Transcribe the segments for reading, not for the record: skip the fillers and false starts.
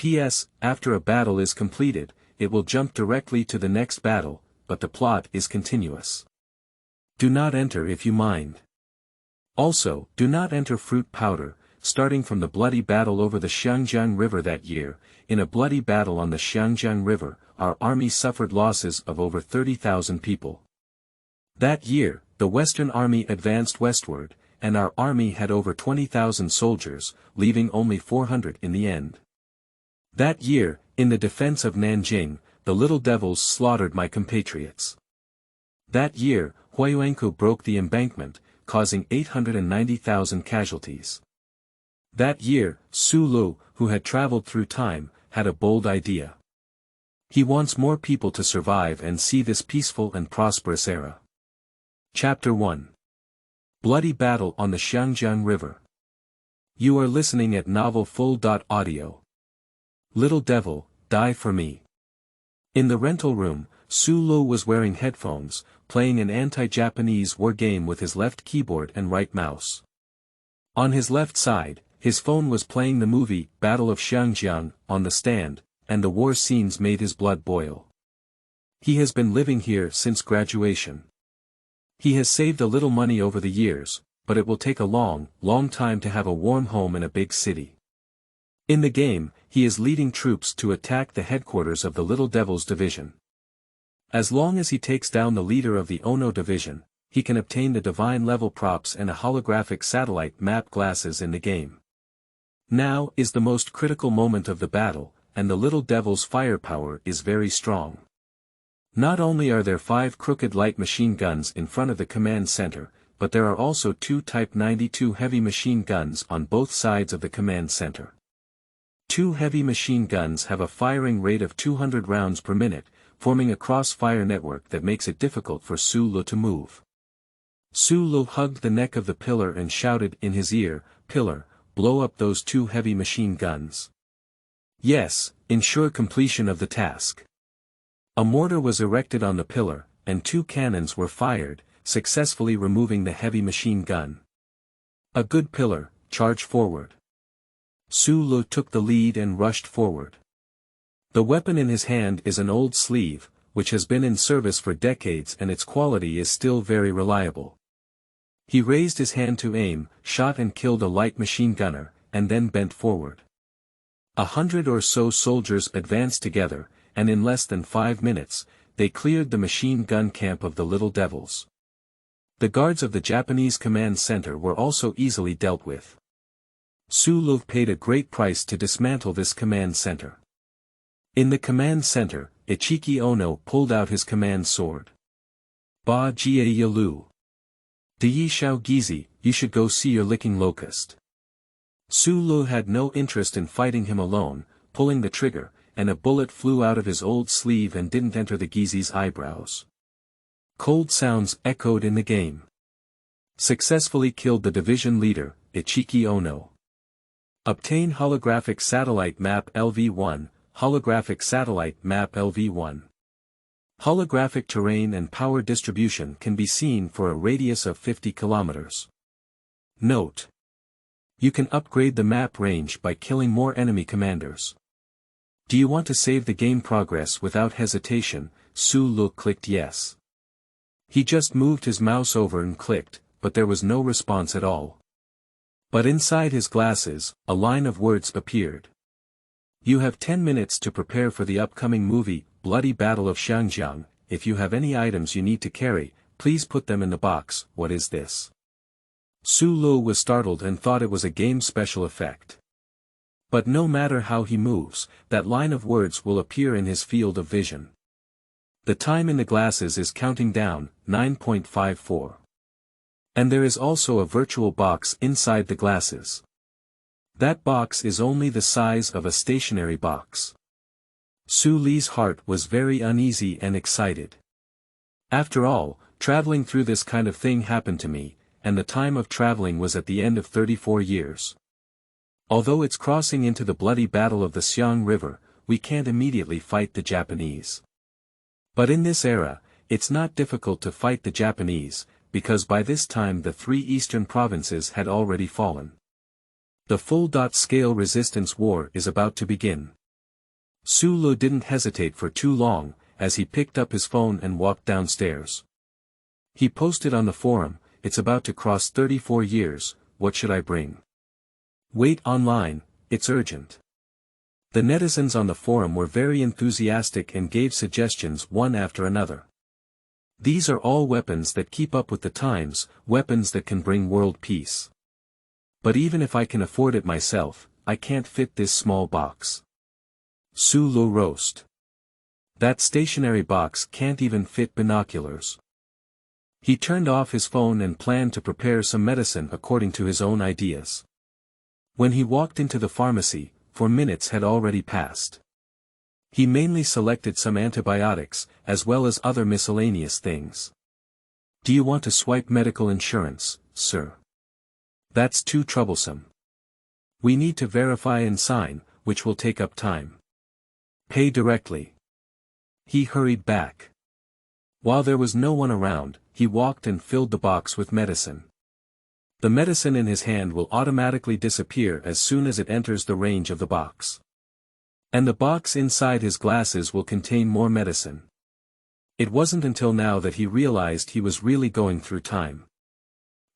P.S. After a battle is completed, it will jump directly to the next battle, but the plot is continuous. Do not enter if you mind. Also, do not enter fruit powder, starting from the bloody battle over the Xiangjiang River that year. In a bloody battle on the Xiangjiang River, our army suffered losses of over 30,000 people. That year, the Western Army advanced westward, and our army had over 20,000 soldiers, leaving only 400 in the end. That year, in the defense of Nanjing, the little devils slaughtered my compatriots. That year, Huayuankou broke the embankment, causing 890,000 casualties. That year, Su Lu, who had traveled through time, had a bold idea. He wants more people to survive and see this peaceful and prosperous era. Chapter 1. Bloody Battle on the Xiangjiang River. You are listening at Novel Full.audio. Little Devil, Die for Me. In the rental room, Su Lu was wearing headphones, playing an anti-Japanese war game with his left keyboard and right mouse. On his left side, his phone was playing the movie Battle of Xiangjiang on the stand, and the war scenes made his blood boil. He has been living here since graduation. He has saved a little money over the years, but it will take a long, long time to have a warm home in a big city. In the game, he is leading troops to attack the headquarters of the Little Devils Division. As long as he takes down the leader of the Ono Division, he can obtain the divine level props and a holographic satellite map glasses in the game. Now is the most critical moment of the battle, and the Little Devil's firepower is very strong. Not only are there 5 crooked light machine guns in front of the command center, but there are also 2 Type 92 heavy machine guns on both sides of the command center. 2 heavy machine guns have a firing rate of 200 rounds per minute, forming a cross-fire network that makes it difficult for Su Lu to move. Su Lu hugged the neck of the pillar and shouted in his ear, "Pillar, blow up those 2 heavy machine guns." Yes, ensure completion of the task. A mortar was erected on the pillar, and 2 cannons were fired, successfully removing the heavy machine gun. A good pillar, charge forward. Su Lu took the lead and rushed forward. The weapon in his hand is an old sleeve, which has been in service for decades and its quality is still very reliable. He raised his hand to aim, shot and killed a light machine gunner, and then bent forward. 100 or so soldiers advanced together, and in less than 5 minutes, they cleared the machine gun camp of the Little Devils. The guards of the Japanese command center were also easily dealt with. Su Lu paid a great price to dismantle this command center. In the command center, Ichiki Ono pulled out his command sword. Ba Jie Yalu. Di Shao Gizi, you should go see your licking locust. Su Lu had no interest in fighting him alone, pulling the trigger, and a bullet flew out of his old sleeve and didn't enter the Gizi's eyebrows. Cold sounds echoed in the game. Successfully killed the division leader, Ichiki Ono. Obtain holographic satellite map LV1, holographic satellite map LV1. Holographic terrain and power distribution can be seen for a radius of 50 kilometers. Note: you can upgrade the map range by killing more enemy commanders. Do you want to save the game progress without hesitation? Su Lu clicked yes. He just moved his mouse over and clicked, but there was no response at all. But inside his glasses, a line of words appeared. You have 10 minutes to prepare for the upcoming movie, Bloody Battle of Xiangjiang. If you have any items you need to carry, please put them in the box. What is this? Su Lu was startled and thought it was a game special effect. But no matter how he moves, that line of words will appear in his field of vision. The time in the glasses is counting down, 9.54. And there is also a virtual box inside the glasses. That box is only the size of a stationary box. Su Li's heart was very uneasy and excited. After all, traveling through this kind of thing happened to me, and the time of traveling was at the end of 34 years. Although it's crossing into the bloody battle of the Xiang River, we can't immediately fight the Japanese. But in this era, it's not difficult to fight the Japanese, because by this time the 3 eastern provinces had already fallen. The full-scale resistance war is about to begin. Su Lu didn't hesitate for too long, as he picked up his phone and walked downstairs. He posted on the forum, "It's about to cross 34 years, what should I bring? Wait online, it's urgent." The netizens on the forum were very enthusiastic and gave suggestions one after another. These are all weapons that keep up with the times, weapons that can bring world peace. But even if I can afford it myself, I can't fit this small box. Su Lu roast. That stationary box can't even fit binoculars. He turned off his phone and planned to prepare some medicine according to his own ideas. When he walked into the pharmacy, 4 minutes had already passed. He mainly selected some antibiotics, as well as other miscellaneous things. "Do you want to swipe medical insurance, sir? That's too troublesome. We need to verify and sign, which will take up time. Pay directly." He hurried back. While there was no one around, he walked and filled the box with medicine. The medicine in his hand will automatically disappear as soon as it enters the range of the box. And the box inside his glasses will contain more medicine. It wasn't until now that he realized he was really going through time.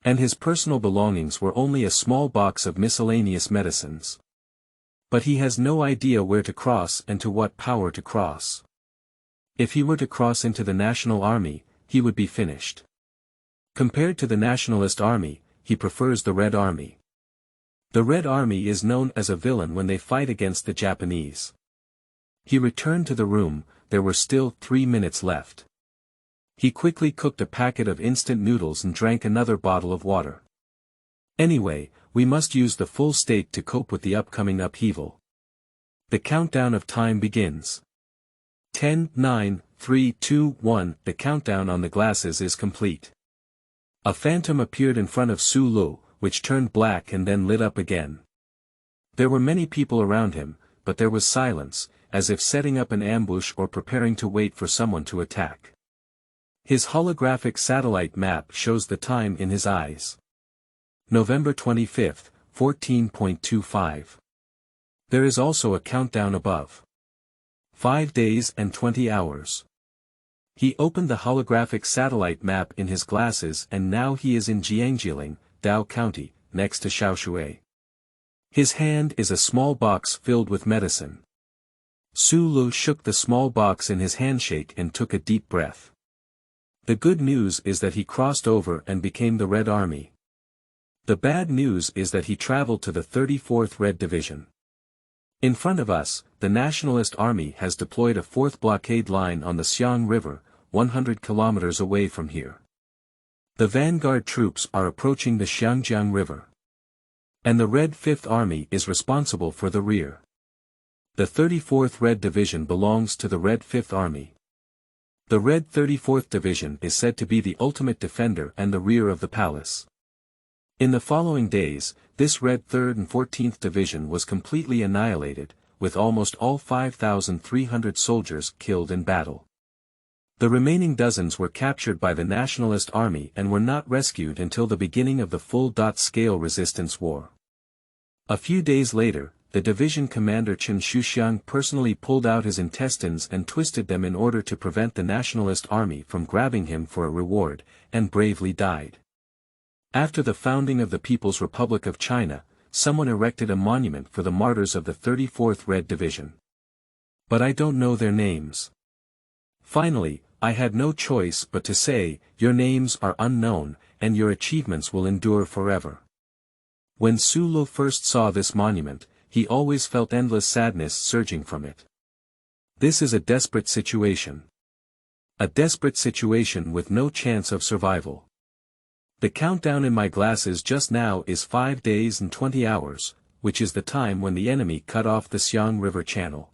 And his personal belongings were only a small box of miscellaneous medicines. But he has no idea where to cross and to what power to cross. If he were to cross into the National Army, he would be finished. Compared to the Nationalist Army, he prefers the Red Army. The Red Army is known as a villain when they fight against the Japanese. He returned to the room, there were still 3 minutes left. He quickly cooked a packet of instant noodles and drank another bottle of water. Anyway, we must use the full state to cope with the upcoming upheaval. The countdown of time begins. 10, 9, 3, 2, 1, the countdown on the glasses is complete. A phantom appeared in front of Su Lu, which turned black and then lit up again. There were many people around him, but there was silence, as if setting up an ambush or preparing to wait for someone to attack. His holographic satellite map shows the time in his eyes. November 25, 14.25. There is also a countdown above. 5 days and 20 hours. He opened the holographic satellite map in his glasses and now he is in Xiangjiang, Dao County, next to Shaoshui. His hand is a small box filled with medicine. Su Lu shook the small box in his handshake and took a deep breath. The good news is that he crossed over and became the Red Army. The bad news is that he traveled to the 34th Red Division. In front of us, the Nationalist Army has deployed a 4th blockade line on the Xiangjiang River, 100 kilometers away from here. The vanguard troops are approaching the Xiangjiang River. And the Red 5th Army is responsible for the rear. The 34th Red Division belongs to the Red 5th Army. The Red 34th Division is said to be the ultimate defender and the rear of the palace. In the following days, this Red 3rd and 14th Division was completely annihilated, with almost all 5,300 soldiers killed in battle. The remaining dozens were captured by the Nationalist Army and were not rescued until the beginning of the full-scale resistance war. A few days later, the division commander Chen Shuxiang personally pulled out his intestines and twisted them in order to prevent the Nationalist Army from grabbing him for a reward, and bravely died. After the founding of the People's Republic of China, someone erected a monument for the martyrs of the 34th Red Division. But I don't know their names. Finally, I had no choice but to say, your names are unknown, and your achievements will endure forever. When Su Lu first saw this monument, he always felt endless sadness surging from it. This is a desperate situation. A desperate situation with no chance of survival. The countdown in my glasses just now is 5 days and 20 hours, which is the time when the enemy cut off the Xiang River channel.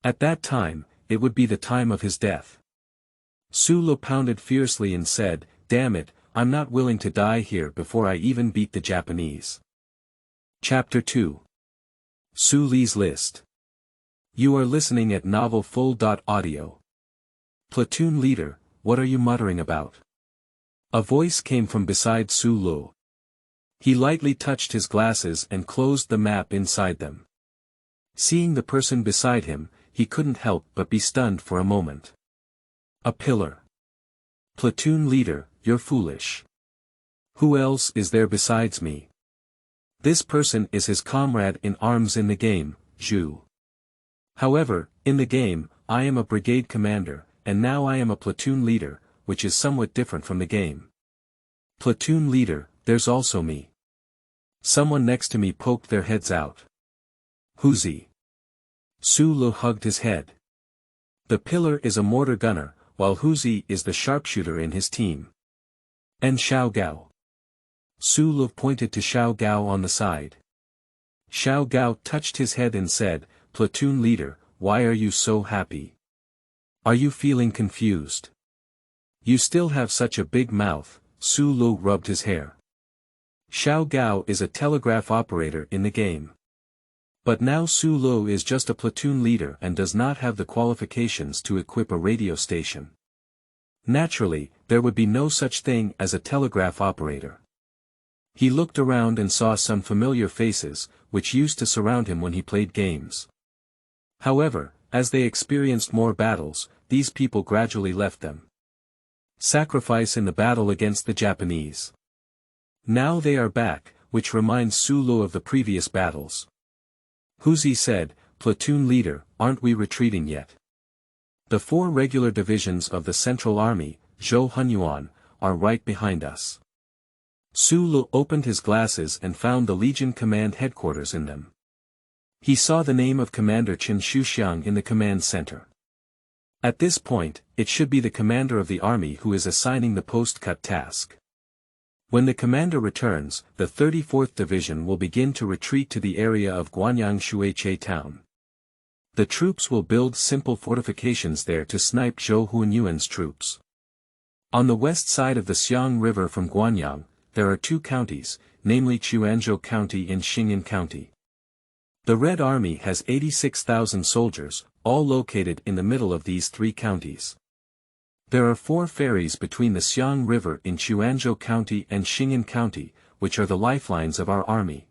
At that time, it would be the time of his death. Su Lu pounded fiercely and said, "Damn it, I'm not willing to die here before I even beat the Japanese." Chapter 2. Su Li's List. You are listening at Novel Full.audio. Platoon leader, what are you muttering about? A voice came from beside Su Lu. He lightly touched his glasses and closed the map inside them. Seeing the person beside him, he couldn't help but be stunned for a moment. A pillar. Platoon leader, you're foolish. Who else is there besides me? This person is his comrade in arms in the game, Zhu. However, in the game, I am a brigade commander, and now I am a platoon leader, which is somewhat different from the game. Platoon leader, there's also me. Someone next to me poked their heads out. Who's he? Su Lu hugged his head. The pillar is a mortar gunner, while Huzi is the sharpshooter in his team. And Xiao Gao. Su Lu pointed to Xiao Gao on the side. Xiao Gao touched his head and said, Platoon leader, why are you so happy? Are you feeling confused? You still have such a big mouth. Su Lu rubbed his hair. Xiao Gao is a telegraph operator in the game. But now Su Lu is just a platoon leader and does not have the qualifications to equip a radio station. Naturally, there would be no such thing as a telegraph operator. He looked around and saw some familiar faces, which used to surround him when he played games. However, as they experienced more battles, these people gradually left them. Sacrifice in the battle against the Japanese. Now they are back, which reminds Su Lu of the previous battles. Huzi said, Platoon leader, aren't we retreating yet? The 4 regular divisions of the Central Army, Zhou Hunyuan, are right behind us. Su Lu opened his glasses and found the Legion Command headquarters in them. He saw the name of Commander Chen Shuxiang in the command center. At this point, it should be the commander of the army who is assigning the post-cut task. When the commander returns, the 34th Division will begin to retreat to the area of Guanyang Shueche town. The troops will build simple fortifications there to snipe Zhou Hunyuan's troops. On the west side of the Xiang River from Guanyang, there are 2 counties, namely Qianzhou County and Xing'an County. The Red Army has 86,000 soldiers, all located in the middle of these 3 counties. There are 4 ferries between the Xiang River in Qianzhou County and Xing'an County, which are the lifelines of our army.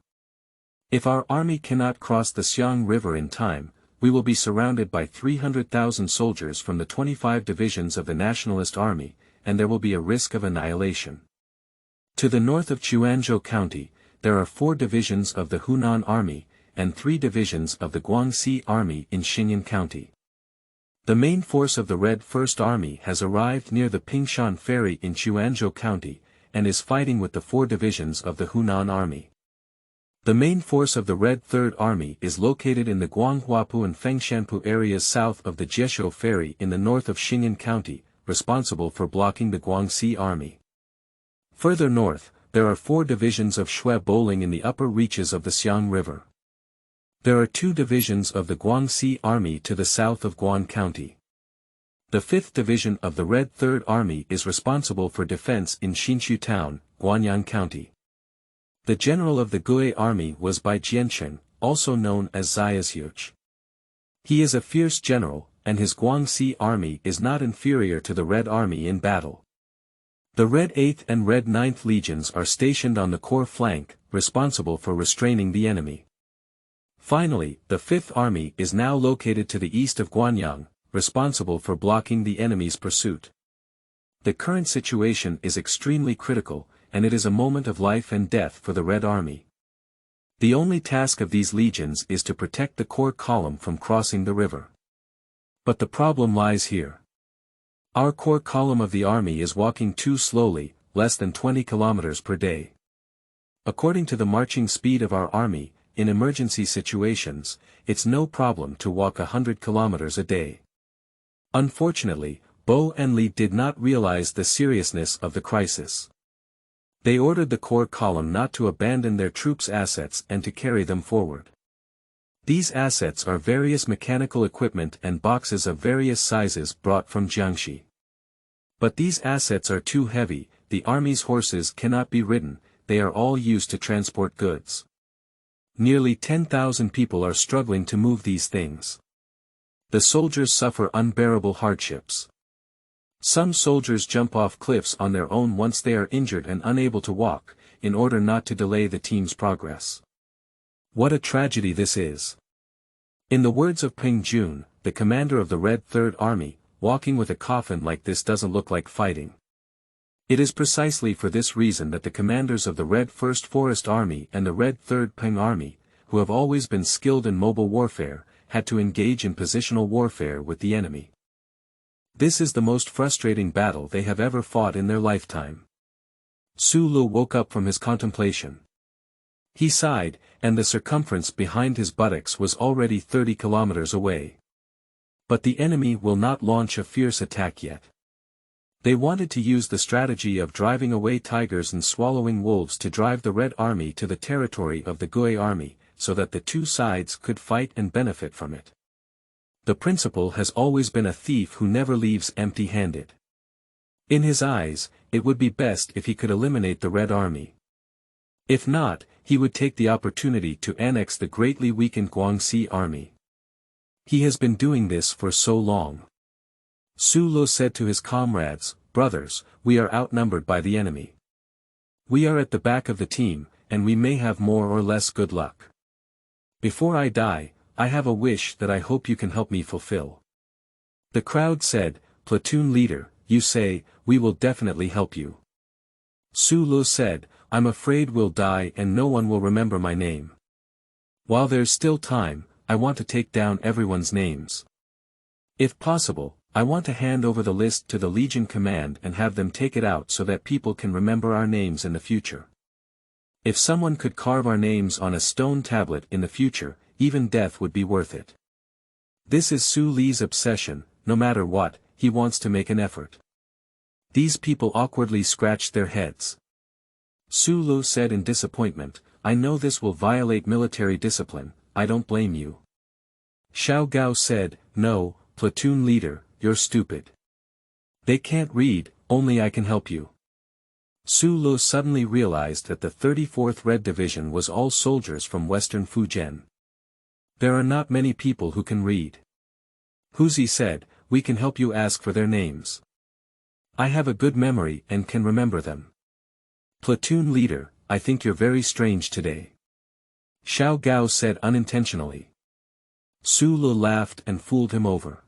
If our army cannot cross the Xiang River in time, we will be surrounded by 300,000 soldiers from the 25 divisions of the Nationalist Army, and there will be a risk of annihilation. To the north of Qianzhou County, there are 4 divisions of the Hunan Army, and 3 divisions of the Guangxi Army in Xing'an County. The main force of the Red First Army has arrived near the Pingshan Ferry in Qianzhou County, and is fighting with the 4 divisions of the Hunan Army. The main force of the Red Third Army is located in the Guanghuapu and Fengshanpu areas south of the Jieshou Ferry in the north of Xing'an County, responsible for blocking the Guangxi Army. Further north, there are 4 divisions of Shui Bowling in the upper reaches of the Xiang River. There are 2 divisions of the Guangxi Army to the south of Guan County. The 5th Division of the Red Third Army is responsible for defense in Xinqiu Town, Guanyang County. The general of the Gui Army was Bai Jiancheng, also known as Xiaoxiuch. He is a fierce general, and his Guangxi Army is not inferior to the Red Army in battle. The Red 8th and Red 9th Legions are stationed on the core flank, responsible for restraining the enemy. Finally, the 5th Army is now located to the east of Guanyang, responsible for blocking the enemy's pursuit. The current situation is extremely critical, and it is a moment of life and death for the Red Army. The only task of these legions is to protect the core column from crossing the river. But the problem lies here. Our core column of the army is walking too slowly, less than 20 kilometers per day. According to the marching speed of our army, in emergency situations, it's no problem to walk 100 kilometers a day. Unfortunately, Bo and Li did not realize the seriousness of the crisis. They ordered the core column not to abandon their troops' assets and to carry them forward. These assets are various mechanical equipment and boxes of various sizes brought from Jiangxi. But these assets are too heavy, the army's horses cannot be ridden, they are all used to transport goods. Nearly 10,000 people are struggling to move these things. The soldiers suffer unbearable hardships. Some soldiers jump off cliffs on their own once they are injured and unable to walk, in order not to delay the team's progress. What a tragedy this is. In the words of Peng Jun, the commander of the Red Third Army, walking with a coffin like this doesn't look like fighting. It is precisely for this reason that the commanders of the Red First Forest Army and the Red Third Peng Army, who have always been skilled in mobile warfare, had to engage in positional warfare with the enemy. This is the most frustrating battle they have ever fought in their lifetime. Su Lu woke up from his contemplation. He sighed, and the circumference behind his buttocks was already 30 kilometers away. But the enemy will not launch a fierce attack yet. They wanted to use the strategy of driving away tigers and swallowing wolves to drive the Red Army to the territory of the Gui Army, so that the two sides could fight and benefit from it. The principal has always been a thief who never leaves empty-handed. In his eyes, it would be best if he could eliminate the Red Army. If not, he would take the opportunity to annex the greatly weakened Guangxi Army. He has been doing this for so long. Su Lu said to his comrades, "Brothers, we are outnumbered by the enemy. We are at the back of the team, and we may have more or less good luck. Before I die, I have a wish that I hope you can help me fulfill." The crowd said, "Platoon leader, you say, we will definitely help you." Su Lu said, "I'm afraid we'll die and no one will remember my name. While there's still time, I want to take down everyone's names. If possible, I want to hand over the list to the Legion Command and have them take it out so that people can remember our names in the future. If someone could carve our names on a stone tablet in the future, even death would be worth it." This is Su Li's obsession. No matter what, he wants to make an effort. These people awkwardly scratched their heads. Su Lu said in disappointment, "I know this will violate military discipline, I don't blame you." Xiao Gao said, "No, platoon leader, you're stupid. They can't read, only I can help you." Su Lu suddenly realized that the 34th Red Division was all soldiers from western Fujian. There are not many people who can read. Huzi said, "We can help you ask for their names. I have a good memory and can remember them." "Platoon leader, I think you're very strange today," Xiao Gao said unintentionally. Su Lu laughed and fooled him over.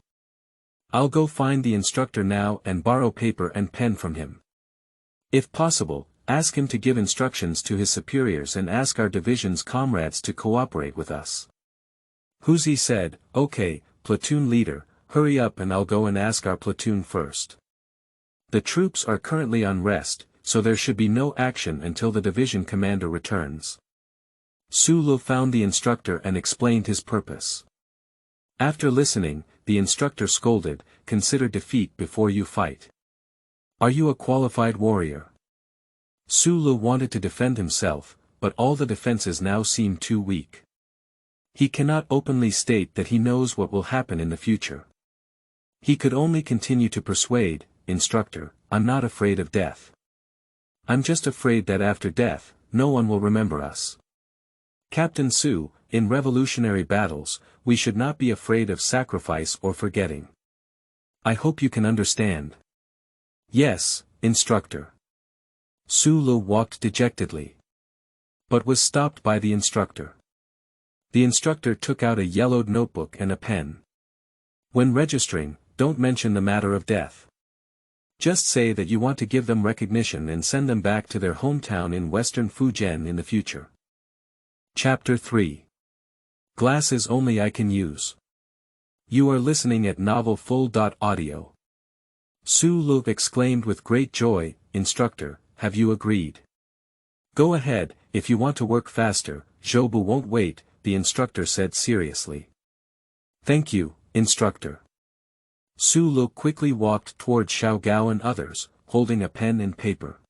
"I'll go find the instructor now and borrow paper and pen from him. If possible, ask him to give instructions to his superiors and ask our division's comrades to cooperate with us." Huzi said, "Okay, platoon leader, hurry up and I'll go and ask our platoon first. The troops are currently on rest, so there should be no action until the division commander returns." Su Lu found the instructor and explained his purpose. After listening, the instructor scolded, "Consider defeat before you fight. Are you a qualified warrior?" Su Lu wanted to defend himself, but all the defenses now seemed too weak. He cannot openly state that he knows what will happen in the future. He could only continue to persuade, "Instructor, I'm not afraid of death. I'm just afraid that after death, no one will remember us. Captain Su, in revolutionary battles, we should not be afraid of sacrifice or forgetting. I hope you can understand." "Yes, instructor." Su Lu walked dejectedly, but was stopped by the instructor. The instructor took out a yellowed notebook and a pen. "When registering, don't mention the matter of death. Just say that you want to give them recognition and send them back to their hometown in western Fujian in the future." Chapter 3. Glasses Only I Can Use. You are listening at Novel Full.audio. Su Lu exclaimed with great joy, "Instructor, have you agreed?" "Go ahead, if you want to work faster, Zhoubu won't wait," the instructor said seriously. "Thank you, instructor." Su Lu quickly walked toward Xiao Gao and others, holding a pen and paper.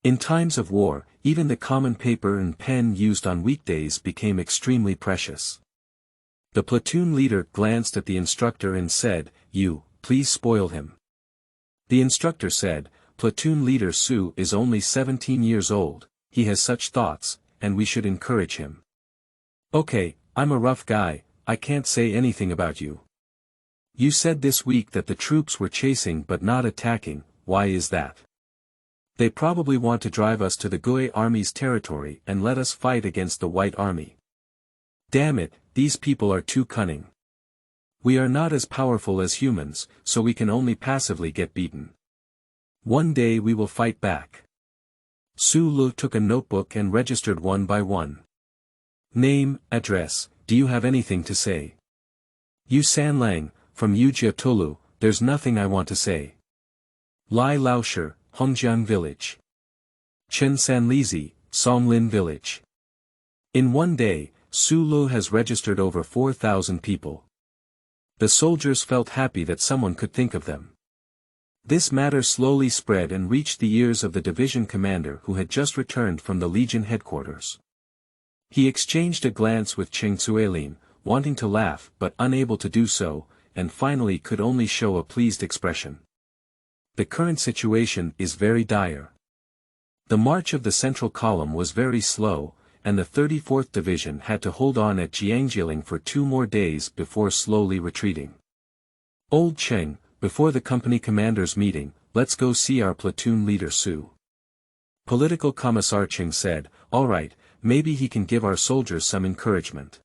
In times of war, even the common paper and pen used on weekdays became extremely precious. The platoon leader glanced at the instructor and said, "You, please spoil him." The instructor said, "Platoon leader Su is only 17 years old, he has such thoughts, and we should encourage him." "Okay, I'm a rough guy, I can't say anything about you. You said this week that the troops were chasing but not attacking, why is that?" "They probably want to drive us to the Gui Army's territory and let us fight against the White Army." Damn it, these people are too cunning. We are not as powerful as humans, so we can only passively get beaten. One day we will fight back. Su Lu took a notebook and registered one by one. Name, address, do you have anything to say? Yu Sanlang, from Yujia Tolu, there's nothing I want to say. Lai Laosher, Xiangjiang Village. Chen Sanlizi, Songlin Village. In one day, Su Lu has registered over 4,000 people. The soldiers felt happy that someone could think of them. This matter slowly spread and reached the ears of the division commander who had just returned from the Legion headquarters. He exchanged a glance with Cheng Tsuelin, wanting to laugh but unable to do so, and finally could only show a pleased expression. The current situation is very dire. The march of the central column was very slow, and the 34th Division had to hold on at Xiangjiang for 2 more days before slowly retreating. Old Cheng, before the company commander's meeting, let's go see our platoon leader Su. Political Commissar Cheng said, all right, maybe he can give our soldiers some encouragement.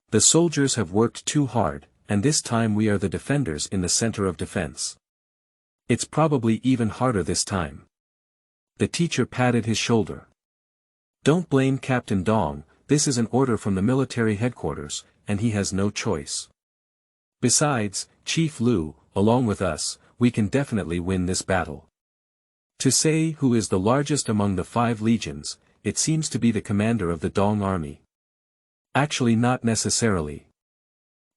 The soldiers have worked too hard, and this time we are the defenders in the center of defense. It's probably even harder this time. The teacher patted his shoulder. Don't blame Captain Dong, this is an order from the military headquarters, and he has no choice. Besides, Chief Lu, along with us, we can definitely win this battle. To say who is the largest among the 5 legions, it seems to be the commander of the Dong army. Actually not necessarily.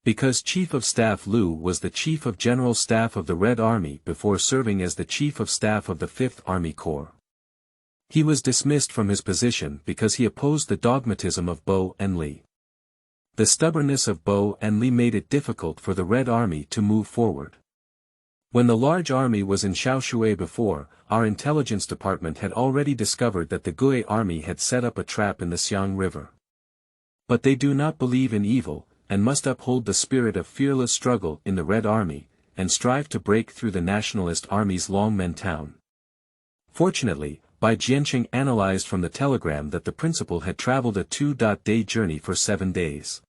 Because Chief of Staff Lu was the Chief of General Staff of the Red Army before serving as the Chief of Staff of the 5th Army Corps. He was dismissed from his position because he opposed the dogmatism of Bo and Li. The stubbornness of Bo and Li made it difficult for the Red Army to move forward. When the large army was in Shaoshui before, our intelligence department had already discovered that the Gue army had set up a trap in the Xiang River. But they do not believe in evil, and must uphold the spirit of fearless struggle in the Red Army, and strive to break through the nationalist army's Longmen town. Fortunately, Bai Jianqing analyzed from the telegram that the principal had traveled a 2-day journey for 7 days.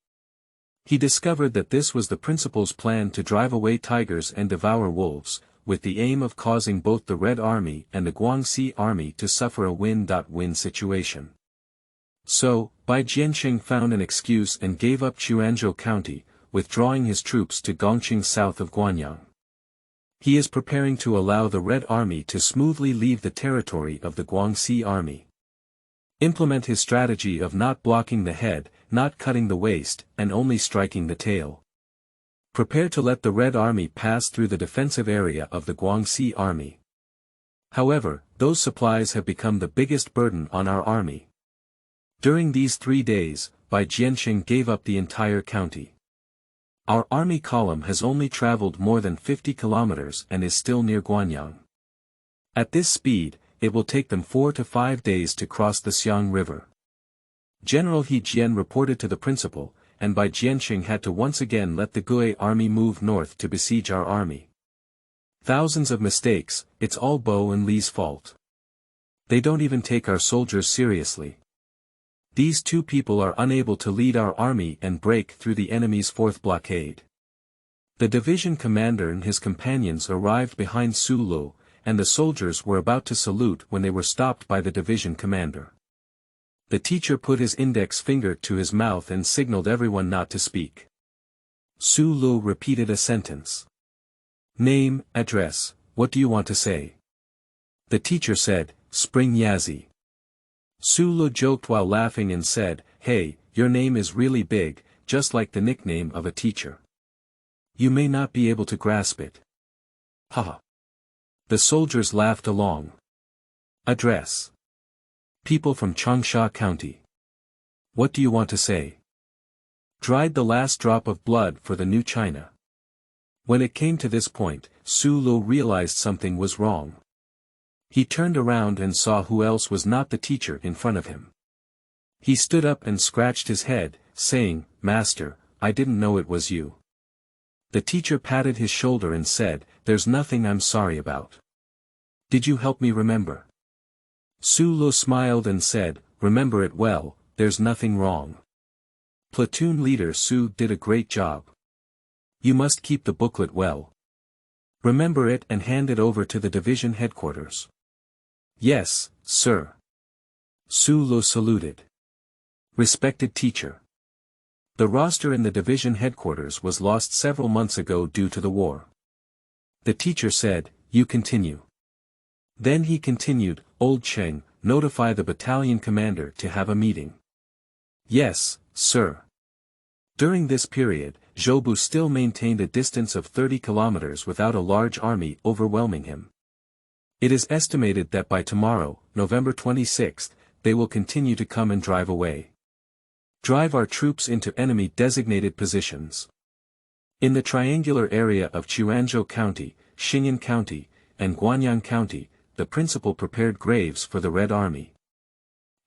He discovered that this was the principal's plan to drive away tigers and devour wolves, with the aim of causing both the Red Army and the Guangxi Army to suffer a win-win situation. So, Bai Jianqing found an excuse and gave up Quanzhou County, withdrawing his troops to Gongqing south of Guanyang. He is preparing to allow the Red Army to smoothly leave the territory of the Guangxi Army. Implement his strategy of not blocking the head, not cutting the waist, and only striking the tail. Prepare to let the Red Army pass through the defensive area of the Guangxi Army. However, those supplies have become the biggest burden on our army. During these 3 days, Bai Jianqing gave up the entire county. Our army column has only traveled more than 50 kilometers and is still near Guanyang. At this speed, it will take them 4 to 5 days to cross the Xiang River. General He Jian reported to the principal, and Bai Jianqing had to once again let the Gue army move north to besiege our army. Thousands of mistakes, it's all Bo and Li's fault. They don't even take our soldiers seriously. These 2 people are unable to lead our army and break through the enemy's 4th blockade. The division commander and his companions arrived behind Su Lu, and the soldiers were about to salute when they were stopped by the division commander. The teacher put his index finger to his mouth and signaled everyone not to speak. Su Lu repeated a sentence. Name, address, what do you want to say? The teacher said, Spring Yazi. Su Lu joked while laughing and said, hey, your name is really big, just like the nickname of a teacher. You may not be able to grasp it. Haha. The soldiers laughed along. Address. People from Changsha County. What do you want to say? Dried the last drop of blood for the new China. When it came to this point, Su Lu realized something was wrong. He turned around and saw who else was not the teacher in front of him. He stood up and scratched his head, saying, Master, I didn't know it was you. The teacher patted his shoulder and said, There's nothing I'm sorry about. Did you help me remember? Su Lu smiled and said, Remember it well, there's nothing wrong. Platoon Leader Su did a great job. You must keep the booklet well. Remember it and hand it over to the division headquarters. Yes, sir. Su Lo saluted. Respected teacher. The roster in the division headquarters was lost several months ago due to the war. The teacher said, you continue. Then he continued, Old Cheng, notify the battalion commander to have a meeting. Yes, sir. During this period, Zhou still maintained a distance of 30 kilometers without a large army overwhelming him. It is estimated that by tomorrow, November 26, they will continue to come and drive away. Drive our troops into enemy-designated positions. In the triangular area of Qianzhou County, Xingjiang County, and Guanyang County, the principal prepared graves for the Red Army.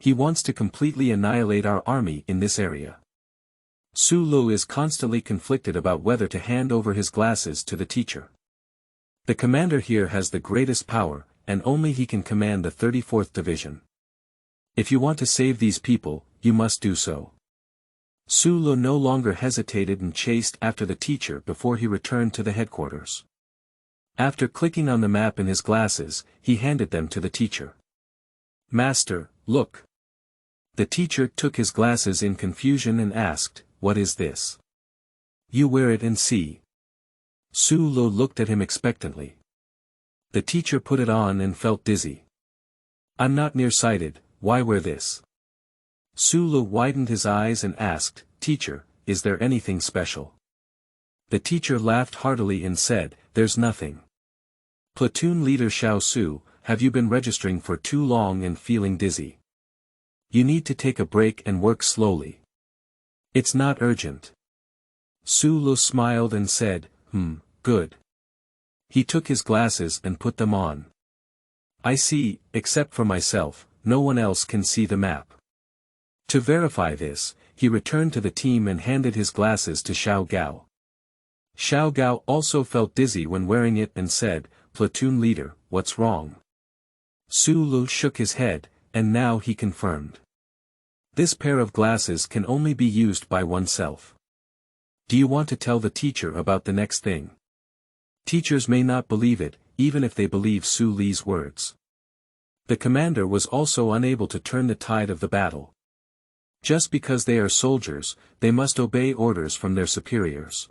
He wants to completely annihilate our army in this area. Su Lu is constantly conflicted about whether to hand over his glasses to the teacher. The commander here has the greatest power, and only he can command the 34th Division. If you want to save these people, you must do so. Su Lu no longer hesitated and chased after the teacher before he returned to the headquarters. After clicking on the map in his glasses, he handed them to the teacher. Master, look. The teacher took his glasses in confusion and asked, what is this? You wear it and see. Su Lu looked at him expectantly. The teacher put it on and felt dizzy. I'm not nearsighted, why wear this? Su Lu widened his eyes and asked, Teacher, is there anything special? The teacher laughed heartily and said, there's nothing. Platoon Leader Xiao Su, have you been registering for too long and feeling dizzy? You need to take a break and work slowly. It's not urgent. Su Lu smiled and said, good. He took his glasses and put them on. I see, except for myself, no one else can see the map. To verify this, he returned to the team and handed his glasses to Xiao Gao. Xiao Gao also felt dizzy when wearing it and said, Platoon Leader, what's wrong? Su Lu shook his head, and now he confirmed. This pair of glasses can only be used by oneself. Do you want to tell the teacher about the next thing? Teachers may not believe it, even if they believe Su Li's words. The commander was also unable to turn the tide of the battle. Just because they are soldiers, they must obey orders from their superiors.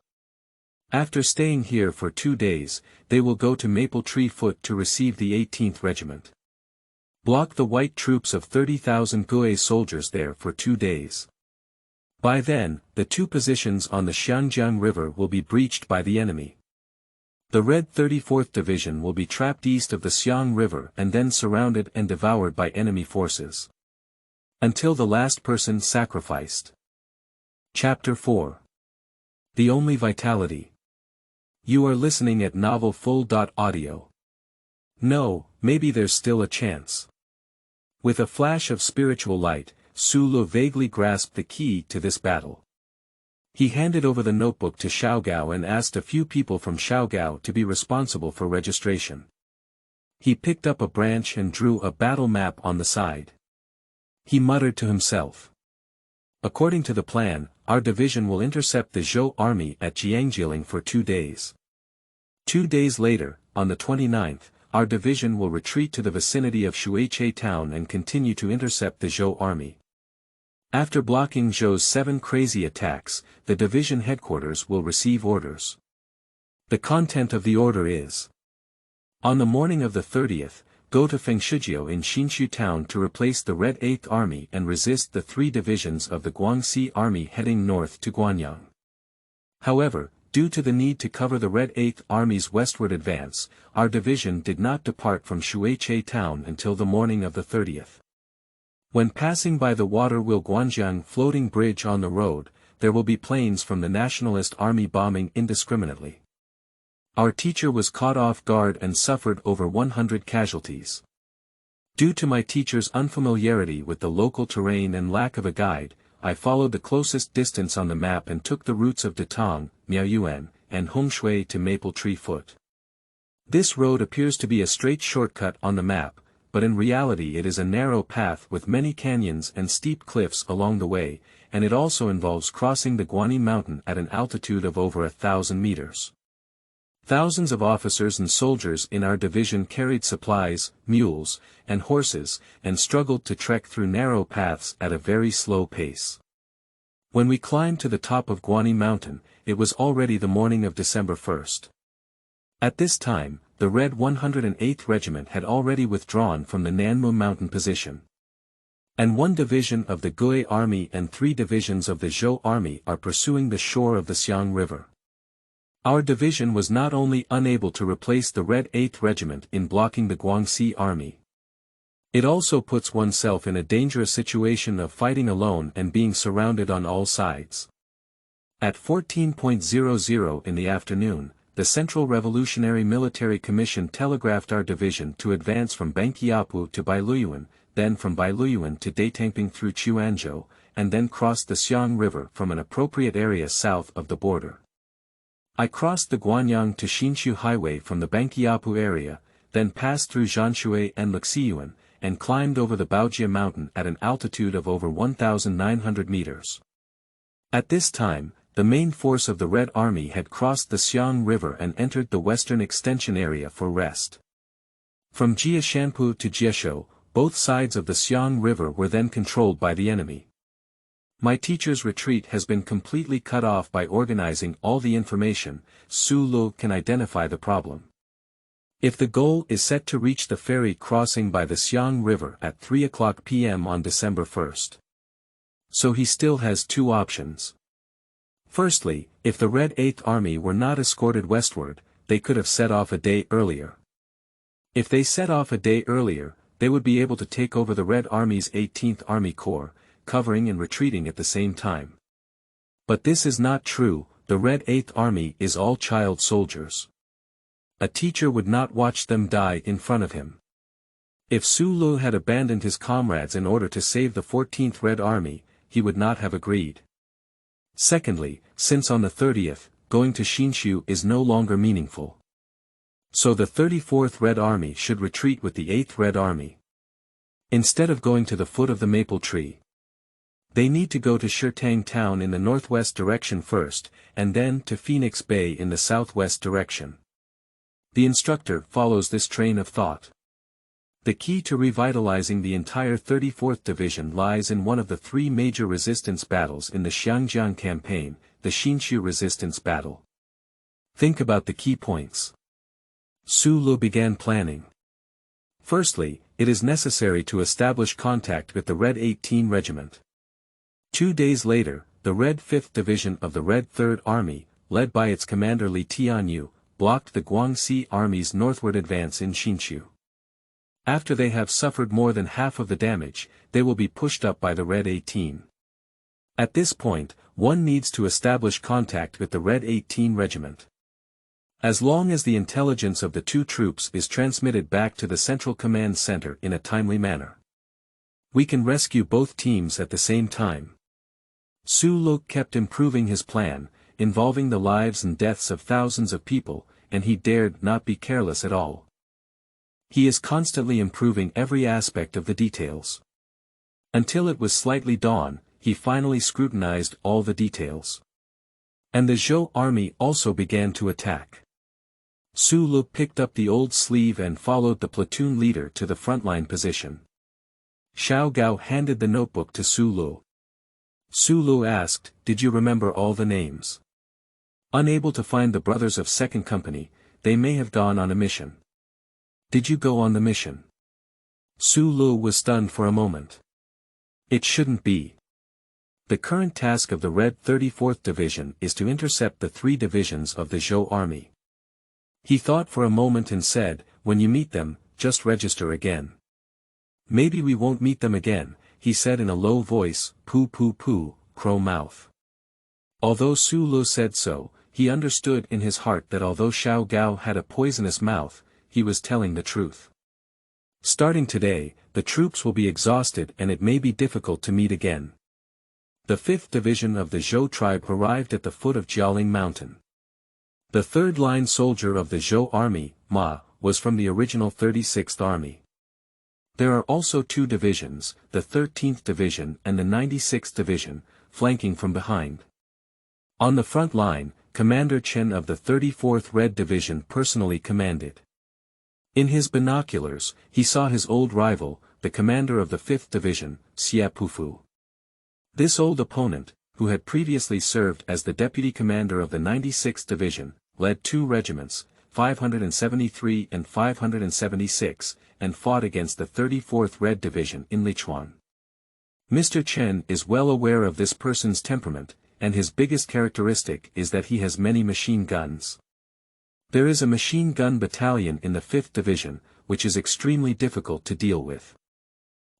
After staying here for 2 days, they will go to Maple Tree Foot to receive the 18th Regiment. Block the white troops of 30,000 Gue soldiers there for 2 days. By then, the 2 positions on the Xiangjiang River will be breached by the enemy. The Red 34th Division will be trapped east of the Xiang River and then surrounded and devoured by enemy forces. Until the last person sacrificed. Chapter 4. The Only Vitality. You are listening at novelfull.audio. No, maybe there's still a chance. With a flash of spiritual light, Su Lu vaguely grasped the key to this battle. He handed over the notebook to Xiao Gao and asked a few people from Xiao Gao to be responsible for registration. He picked up a branch and drew a battle map on the side. He muttered to himself. According to the plan, our division will intercept the Zhou army at Jiangjiling for 2 days. 2 days later, on the 29th, our division will retreat to the vicinity of Shuiche town and continue to intercept the Zhou army. After blocking Zhou's 7 crazy attacks, the division headquarters will receive orders. The content of the order is: on the morning of the 30th, go to Fengshijio in Xinshu town to replace the Red 8th Army and resist the 3 divisions of the Guangxi Army heading north to Guanyang. However, due to the need to cover the Red 8th Army's westward advance, our division did not depart from Shuiche town until the morning of the 30th. When passing by the Waterwheel Guanjiang floating bridge on the road, there will be planes from the Nationalist Army bombing indiscriminately. Our teacher was caught off guard and suffered over 100 casualties. Due to my teacher's unfamiliarity with the local terrain and lack of a guide, I followed the closest distance on the map and took the routes of Datong, Miaoyuan, and Hongshui to Maple Tree Foot. This road appears to be a straight shortcut on the map, but in reality it is a narrow path with many canyons and steep cliffs along the way, and it also involves crossing the Guanyi Mountain at an altitude of over 1,000 meters. Thousands of officers and soldiers in our division carried supplies, mules, and horses, and struggled to trek through narrow paths at a very slow pace. When we climbed to the top of Guanyi Mountain, it was already the morning of December 1st. At this time, the Red 108th Regiment had already withdrawn from the Nanmu Mountain position. And one division of the Gui Army and 3 divisions of the Zhou Army are pursuing the shore of the Xiang River. Our division was not only unable to replace the Red 8th Regiment in blocking the Guangxi Army. It also puts oneself in a dangerous situation of fighting alone and being surrounded on all sides. At 14:00 in the afternoon, the Central Revolutionary Military Commission telegraphed our division to advance from Banqiapu to Bailuyuan, then from Bailuyuan to Daitangping through Chuanzhou, and then cross the Xiang River from an appropriate area south of the border. I crossed the Guanyang to Xinshu Highway from the Banqiapu area, then passed through Zhanshui and Luxiyuan, and climbed over the Baojia Mountain at an altitude of over 1,900 meters. At this time, the main force of the Red Army had crossed the Xiang River and entered the western extension area for rest. From Jiashanpu to Jieshou, both sides of the Xiang River were then controlled by the enemy. My teacher's retreat has been completely cut off by organizing all the information. Su Lu can identify the problem. If the goal is set to reach the ferry crossing by the Xiang River at 3:00 p.m. on December 1st. So he still has 2 options. Firstly, if the Red 8th Army were not escorted westward, they could have set off a day earlier. If they set off a day earlier, they would be able to take over the Red Army's 18th Army Corps, covering and retreating at the same time. But this is not true. The Red 8th Army is all child soldiers. A teacher would not watch them die in front of him. If Su Lu had abandoned his comrades in order to save the 14th Red Army, he would not have agreed. Secondly, since on the 30th, going to Xinshu is no longer meaningful. So the 34th Red Army should retreat with the 8th Red Army. Instead of going to the foot of the maple tree, they need to go to Shirtang town in the northwest direction first, and then to Phoenix Bay in the southwest direction. The instructor follows this train of thought. The key to revitalizing the entire 34th Division lies in one of the 3 major resistance battles in the Xiangjiang campaign, the Xinshu resistance battle. Think about the key points. Su Lu began planning. Firstly, it is necessary to establish contact with the Red 18 Regiment. 2 days later, the Red 5th Division of the Red 3rd Army, led by its commander Li Tianyu, blocked the Guangxi Army's northward advance in Xinshu. After they have suffered more than half of the damage, they will be pushed up by the Red 18. At this point, one needs to establish contact with the Red 18 Regiment. As long as the intelligence of the 2 troops is transmitted back to the Central Command Center in a timely manner, we can rescue both teams at the same time. Su Lu kept improving his plan, involving the lives and deaths of thousands of people, and he dared not be careless at all. He is constantly improving every aspect of the details. Until it was slightly dawn, he finally scrutinized all the details. And the Zhou army also began to attack. Su Lu picked up the old sleeve and followed the platoon leader to the frontline position. Xiao Gao handed the notebook to Su Lu. Su Lu asked, "Did you remember all the names?" Unable to find the brothers of 2nd Company, they may have gone on a mission. Did you go on the mission? Su Lu was stunned for a moment. It shouldn't be. The current task of the Red 34th Division is to intercept the 3 divisions of the Zhou Army. He thought for a moment and said, "When you meet them, just register again." "Maybe we won't meet them again," he said in a low voice, "Pooh pooh pooh, crow mouth." Although Su Lu said so, he understood in his heart that although Xiao Gao had a poisonous mouth, he was telling the truth. Starting today, the troops will be exhausted and it may be difficult to meet again. The 5th Division of the Zhou tribe arrived at the foot of Jialing Mountain. The 3rd-line soldier of the Zhou army, Ma, was from the original 36th Army. There are also 2 divisions, the 13th Division and the 96th Division, flanking from behind. On the front line, Commander Chen of the 34th Red Division personally commanded. In his binoculars, he saw his old rival, the commander of the 5th Division, Xia Pufu. This old opponent, who had previously served as the deputy commander of the 96th Division, led 2 regiments, 573 and 576, and fought against the 34th Red Division in Lichuan. Mr. Chen is well aware of this person's temperament, and his biggest characteristic is that he has many machine guns. There is a machine gun battalion in the 5th Division, which is extremely difficult to deal with.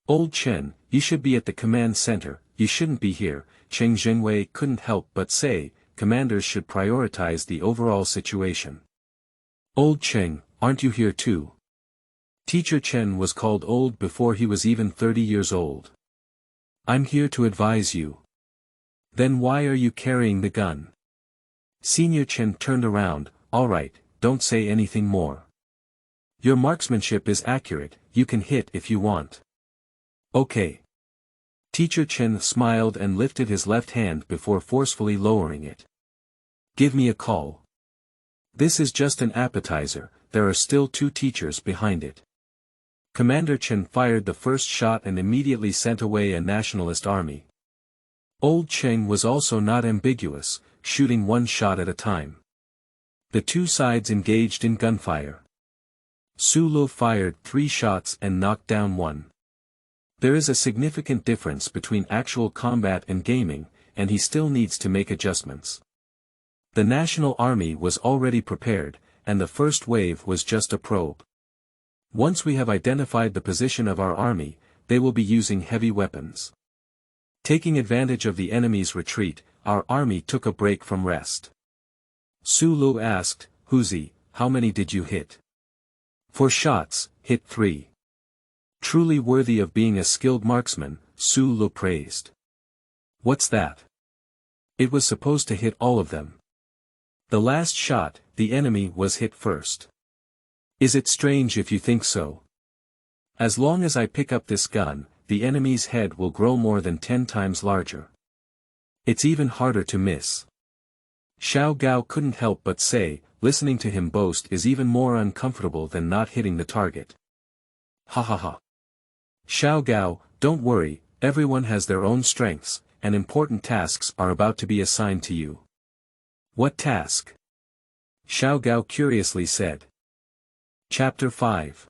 Old Chen, you should be at the command center, you shouldn't be here, Cheng Zhengwei couldn't help but say, commanders should prioritize the overall situation. Old Cheng, aren't you here too? Teacher Chen was called old before he was even 30 years old. I'm here to advise you. Then why are you carrying the gun? Senior Chen turned around, all right, don't say anything more. Your marksmanship is accurate, you can hit if you want. Okay. Teacher Chen smiled and lifted his left hand before forcefully lowering it. Give me a call. This is just an appetizer, there are still 2 teachers behind it. Commander Chen fired the first shot and immediately sent away a nationalist army. Old Cheng was also not ambiguous, shooting 1 shot at a time. The 2 sides engaged in gunfire. Su Lu fired 3 shots and knocked down 1. There is a significant difference between actual combat and gaming, and he still needs to make adjustments. The National Army was already prepared, and the first wave was just a probe. Once we have identified the position of our army, they will be using heavy weapons. Taking advantage of the enemy's retreat, our army took a break from rest. Su Lu asked, Huzi, how many did you hit? 4 shots, hit 3. Truly worthy of being a skilled marksman, Su Lu praised. What's that? It was supposed to hit all of them. The last shot, the enemy was hit first. Is it strange if you think so? As long as I pick up this gun, the enemy's head will grow more than 10 times larger. It's even harder to miss. Xiao Gao couldn't help but say, listening to him boast is even more uncomfortable than not hitting the target. Ha ha ha. Xiao Gao, don't worry, everyone has their own strengths, and important tasks are about to be assigned to you. What task? Xiao Gao curiously said. Chapter 5.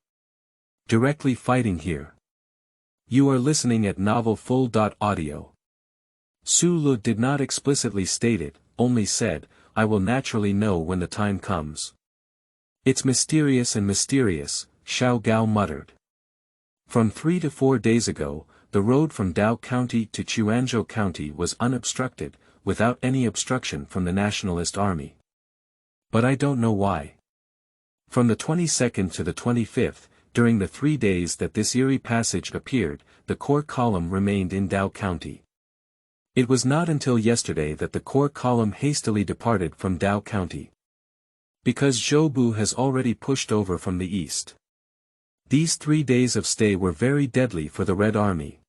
Directly fighting here. You are listening at novelfull.audio. Su Lu did not explicitly state it, only said, I will naturally know when the time comes. It's mysterious and mysterious, Xiao Gao muttered. From 3 to 4 days ago, the road from Dao County to Chuanzhou County was unobstructed, without any obstruction from the Nationalist Army. But I don't know why. From the 22nd to the 25th, during the 3 days that this eerie passage appeared, the Corps column remained in Dao County. It was not until yesterday that the Corps column hastily departed from Dao County. Because Zhoubu has already pushed over from the east. These 3 days of stay were very deadly for the Red Army.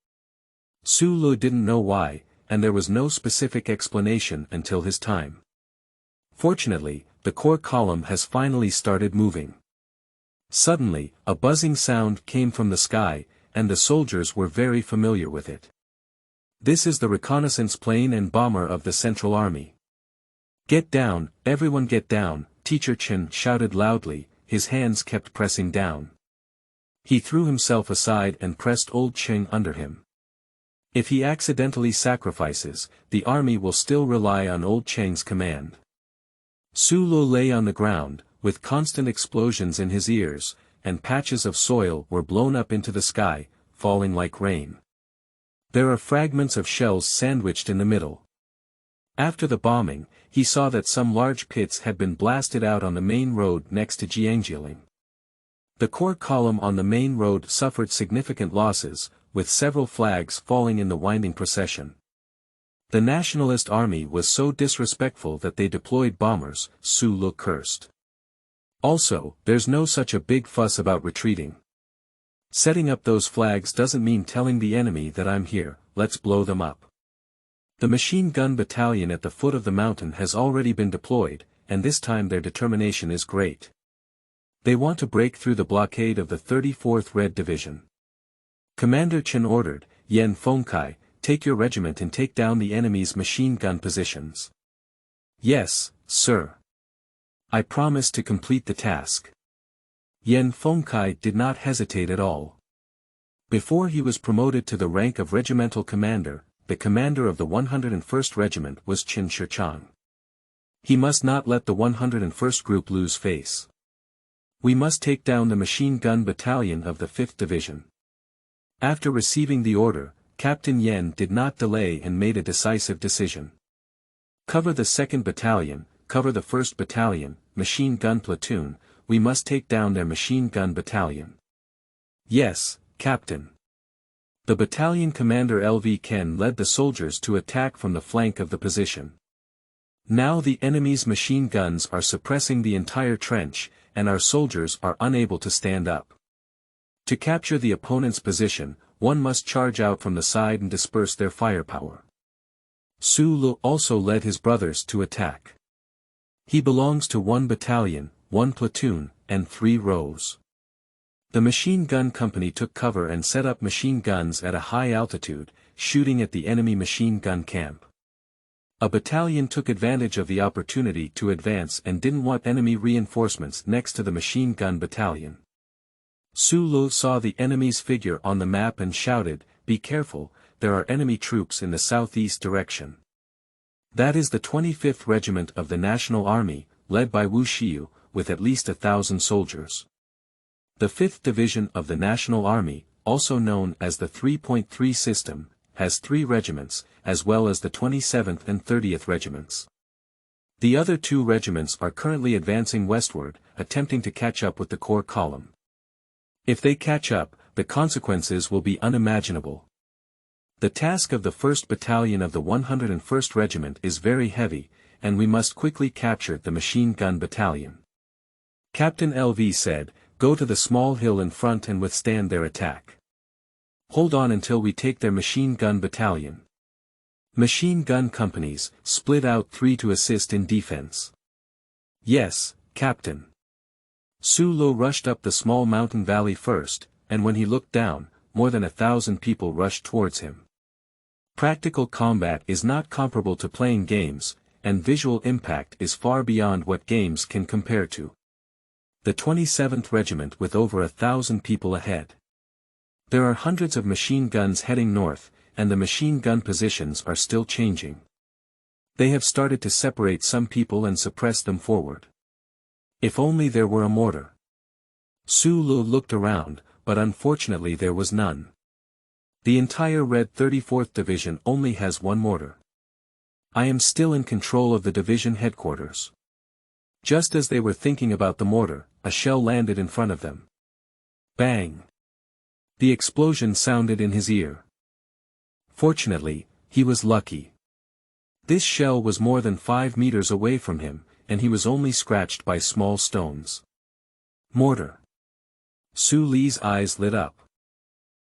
Su Lu didn't know why, and there was no specific explanation until his time. Fortunately, the Corps column has finally started moving. Suddenly, a buzzing sound came from the sky, and the soldiers were very familiar with it. This is the reconnaissance plane and bomber of the Central Army. Get down, everyone get down, Teacher Chen shouted loudly, his hands kept pressing down. He threw himself aside and pressed Old Cheng under him. If he accidentally sacrifices, the army will still rely on Old Cheng's command. Su Lu lay on the ground, with constant explosions in his ears, and patches of soil were blown up into the sky, falling like rain. There are fragments of shells sandwiched in the middle. After the bombing, he saw that some large pits had been blasted out on the main road next to Xiangjiang. The Corps column on the main road suffered significant losses, with several flags falling in the winding procession. The Nationalist Army was so disrespectful that they deployed bombers, Su Lu cursed. Also, there's no such a big fuss about retreating. Setting up those flags doesn't mean telling the enemy that I'm here, let's blow them up. The machine gun battalion at the foot of the mountain has already been deployed, and this time their determination is great. They want to break through the blockade of the 34th Red Division. Commander Chen ordered, Yan Fengkai, take your regiment and take down the enemy's machine gun positions. Yes, sir. I promise to complete the task. Yan Fengkai did not hesitate at all. Before he was promoted to the rank of regimental commander, the commander of the 101st Regiment was Qin Shichang. He must not let the 101st Group lose face. We must take down the machine gun battalion of the 5th Division. After receiving the order, Captain Yan did not delay and made a decisive decision. Cover the 2nd Battalion, cover the 1st Battalion, machine gun platoon, we must take down their machine gun battalion. Yes, Captain. The battalion commander L.V. Ken led the soldiers to attack from the flank of the position. Now the enemy's machine guns are suppressing the entire trench, and our soldiers are unable to stand up. To capture the opponent's position, one must charge out from the side and disperse their firepower. Su Lu also led his brothers to attack. He belongs to 1 battalion, 1 platoon, and 3 rows. The machine gun company took cover and set up machine guns at a high altitude, shooting at the enemy machine gun camp. A battalion took advantage of the opportunity to advance and didn't want enemy reinforcements next to the machine gun battalion. Su Lu saw the enemy's figure on the map and shouted, "Be careful, there are enemy troops in the southeast direction." That is the 25th Regiment of the National Army, led by Wu Xiu, with at least 1,000 soldiers. The 5th Division of the National Army, also known as the 3.3 system, has 3 regiments, as well as the 27th and 30th Regiments. The other 2 regiments are currently advancing westward, attempting to catch up with the Corps column. If they catch up, the consequences will be unimaginable. The task of the 1st Battalion of the 101st Regiment is very heavy, and we must quickly capture the machine gun battalion. Captain L.V. said, "Go to the small hill in front and withstand their attack. Hold on until we take their machine gun battalion. Machine gun companies, split out 3 to assist in defense." "Yes, Captain." Su Lu rushed up the small mountain valley first, and when he looked down, more than 1,000 people rushed towards him. Practical combat is not comparable to playing games, and visual impact is far beyond what games can compare to. The 27th Regiment with over 1,000 people ahead. There are hundreds of machine guns heading north, and the machine gun positions are still changing. They have started to separate some people and suppress them forward. If only there were a mortar. Su Lu looked around, but unfortunately there was none. The entire Red 34th Division only has 1 mortar. I am still in control of the division headquarters. Just as they were thinking about the mortar, a shell landed in front of them. Bang! The explosion sounded in his ear. Fortunately, he was lucky. This shell was more than 5 meters away from him, and he was only scratched by small stones. Mortar. Su Li's eyes lit up.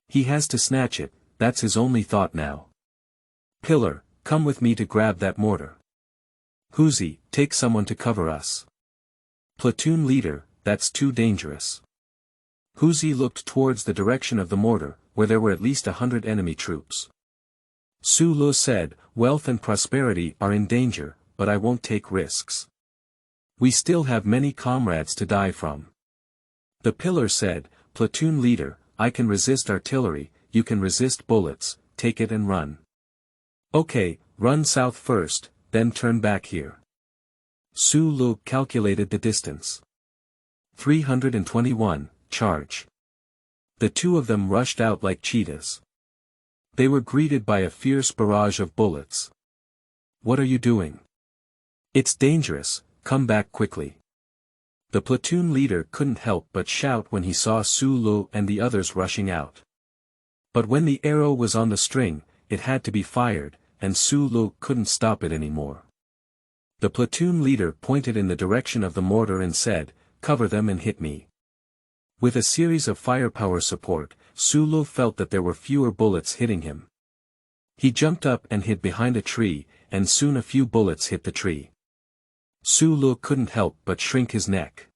He has to snatch it, that's his only thought now. Pillar, come with me to grab that mortar. Huzi, take someone to cover us. Platoon leader, that's too dangerous. Huzi looked towards the direction of the mortar, where there were at least 100 enemy troops. Su Lu said, "Wealth and prosperity are in danger, but I won't take risks. We still have many comrades to die from." The pillar said, "Platoon leader, I can resist artillery, you can resist bullets, take it and run." "Okay, run south first, then turn back here." Su Lu calculated the distance. 321, charge. The 2 of them rushed out like cheetahs. They were greeted by a fierce barrage of bullets. "What are you doing? It's dangerous, come back quickly." The platoon leader couldn't help but shout when he saw Su Lu and the others rushing out. But when the arrow was on the string, it had to be fired, and Su Lu couldn't stop it anymore. The platoon leader pointed in the direction of the mortar and said, "Cover them and hit me." With a series of firepower support, Su Lu felt that there were fewer bullets hitting him. He jumped up and hid behind a tree, and soon a few bullets hit the tree. Su Lu couldn't help but shrink his neck.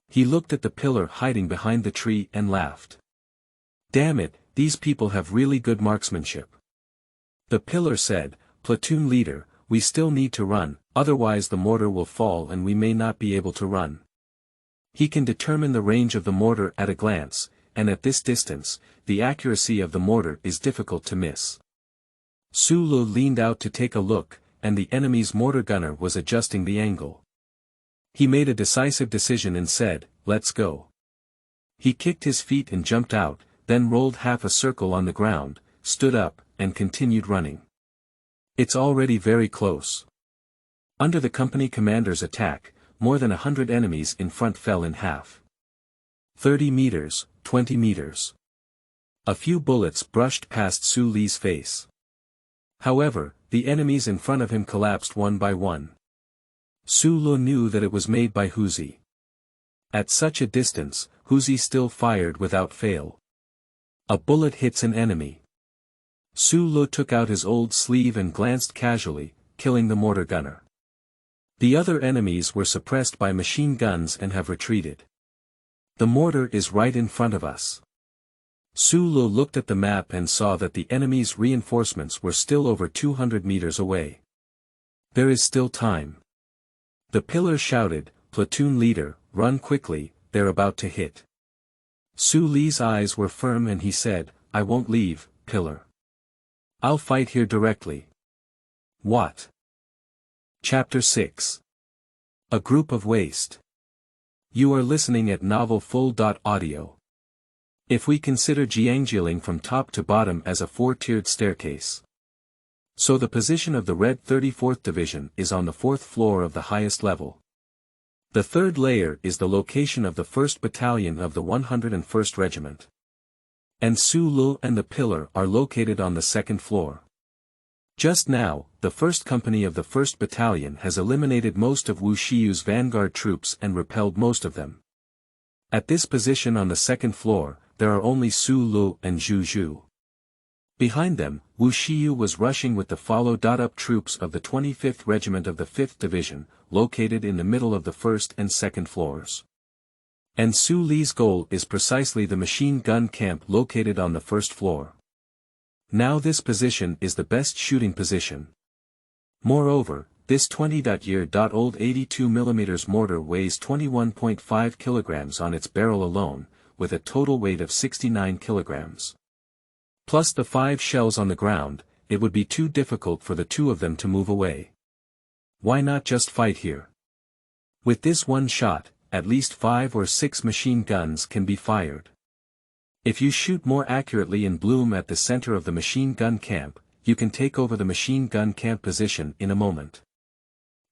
He looked at the pillar hiding behind the tree and laughed. Damn it, these people have really good marksmanship. The pillar said, "Platoon leader, we still need to run, otherwise the mortar will fall and we may not be able to run." He can determine the range of the mortar at a glance, and at this distance, the accuracy of the mortar is difficult to miss. Su Lu leaned out to take a look, and the enemy's mortar gunner was adjusting the angle. He made a decisive decision and said, "Let's go." He kicked his feet and jumped out, then rolled half a circle on the ground, stood up, and continued running. It's already very close. Under the company commander's attack, more than 100 enemies in front fell in half. 30 meters, 20 meters. A few bullets brushed past Su Li's face. However, the enemies in front of him collapsed one by one. Su Lu knew that it was made by Huzi. At such a distance, Huzi still fired without fail. A bullet hits an enemy. Su Lu took out his old sleeve and glanced casually, killing the mortar gunner. The other enemies were suppressed by machine guns and have retreated. The mortar is right in front of us. Su Lu looked at the map and saw that the enemy's reinforcements were still over 200 meters away. There is still time. The pillar shouted, "Platoon leader, run quickly, they're about to hit." Su Li's eyes were firm and he said, "I won't leave, pillar. I'll fight here directly." What? Chapter 6. A Group of Waste. You are listening at novelfull.audio. If we consider Xiangjiang from top to bottom as a four-tiered staircase. So the position of the Red 34th Division is on the fourth floor of the highest level. The third layer is the location of the 1st Battalion of the 101st Regiment. And Su Lu and the pillar are located on the second floor. Just now, the 1st Company of the 1st Battalion has eliminated most of Wu Shiyu's vanguard troops and repelled most of them. At this position on the second floor, there are only Su Lu and Zhu Zhu. Behind them, Wu Shiyu was rushing with the follow-up troops of the 25th Regiment of the 5th Division, located in the middle of the 1st and 2nd floors. And Su Li's goal is precisely the machine gun camp located on the 1st floor. Now this position is the best shooting position. Moreover, this 20-year-old 82mm mortar weighs 21.5 kilograms on its barrel alone, with a total weight of 69 kilograms. Plus the 5 shells on the ground, it would be too difficult for the two of them to move away. Why not just fight here? With this one shot, at least 5 or 6 machine guns can be fired. If you shoot more accurately in bloom at the center of the machine gun camp, you can take over the machine gun camp position in a moment.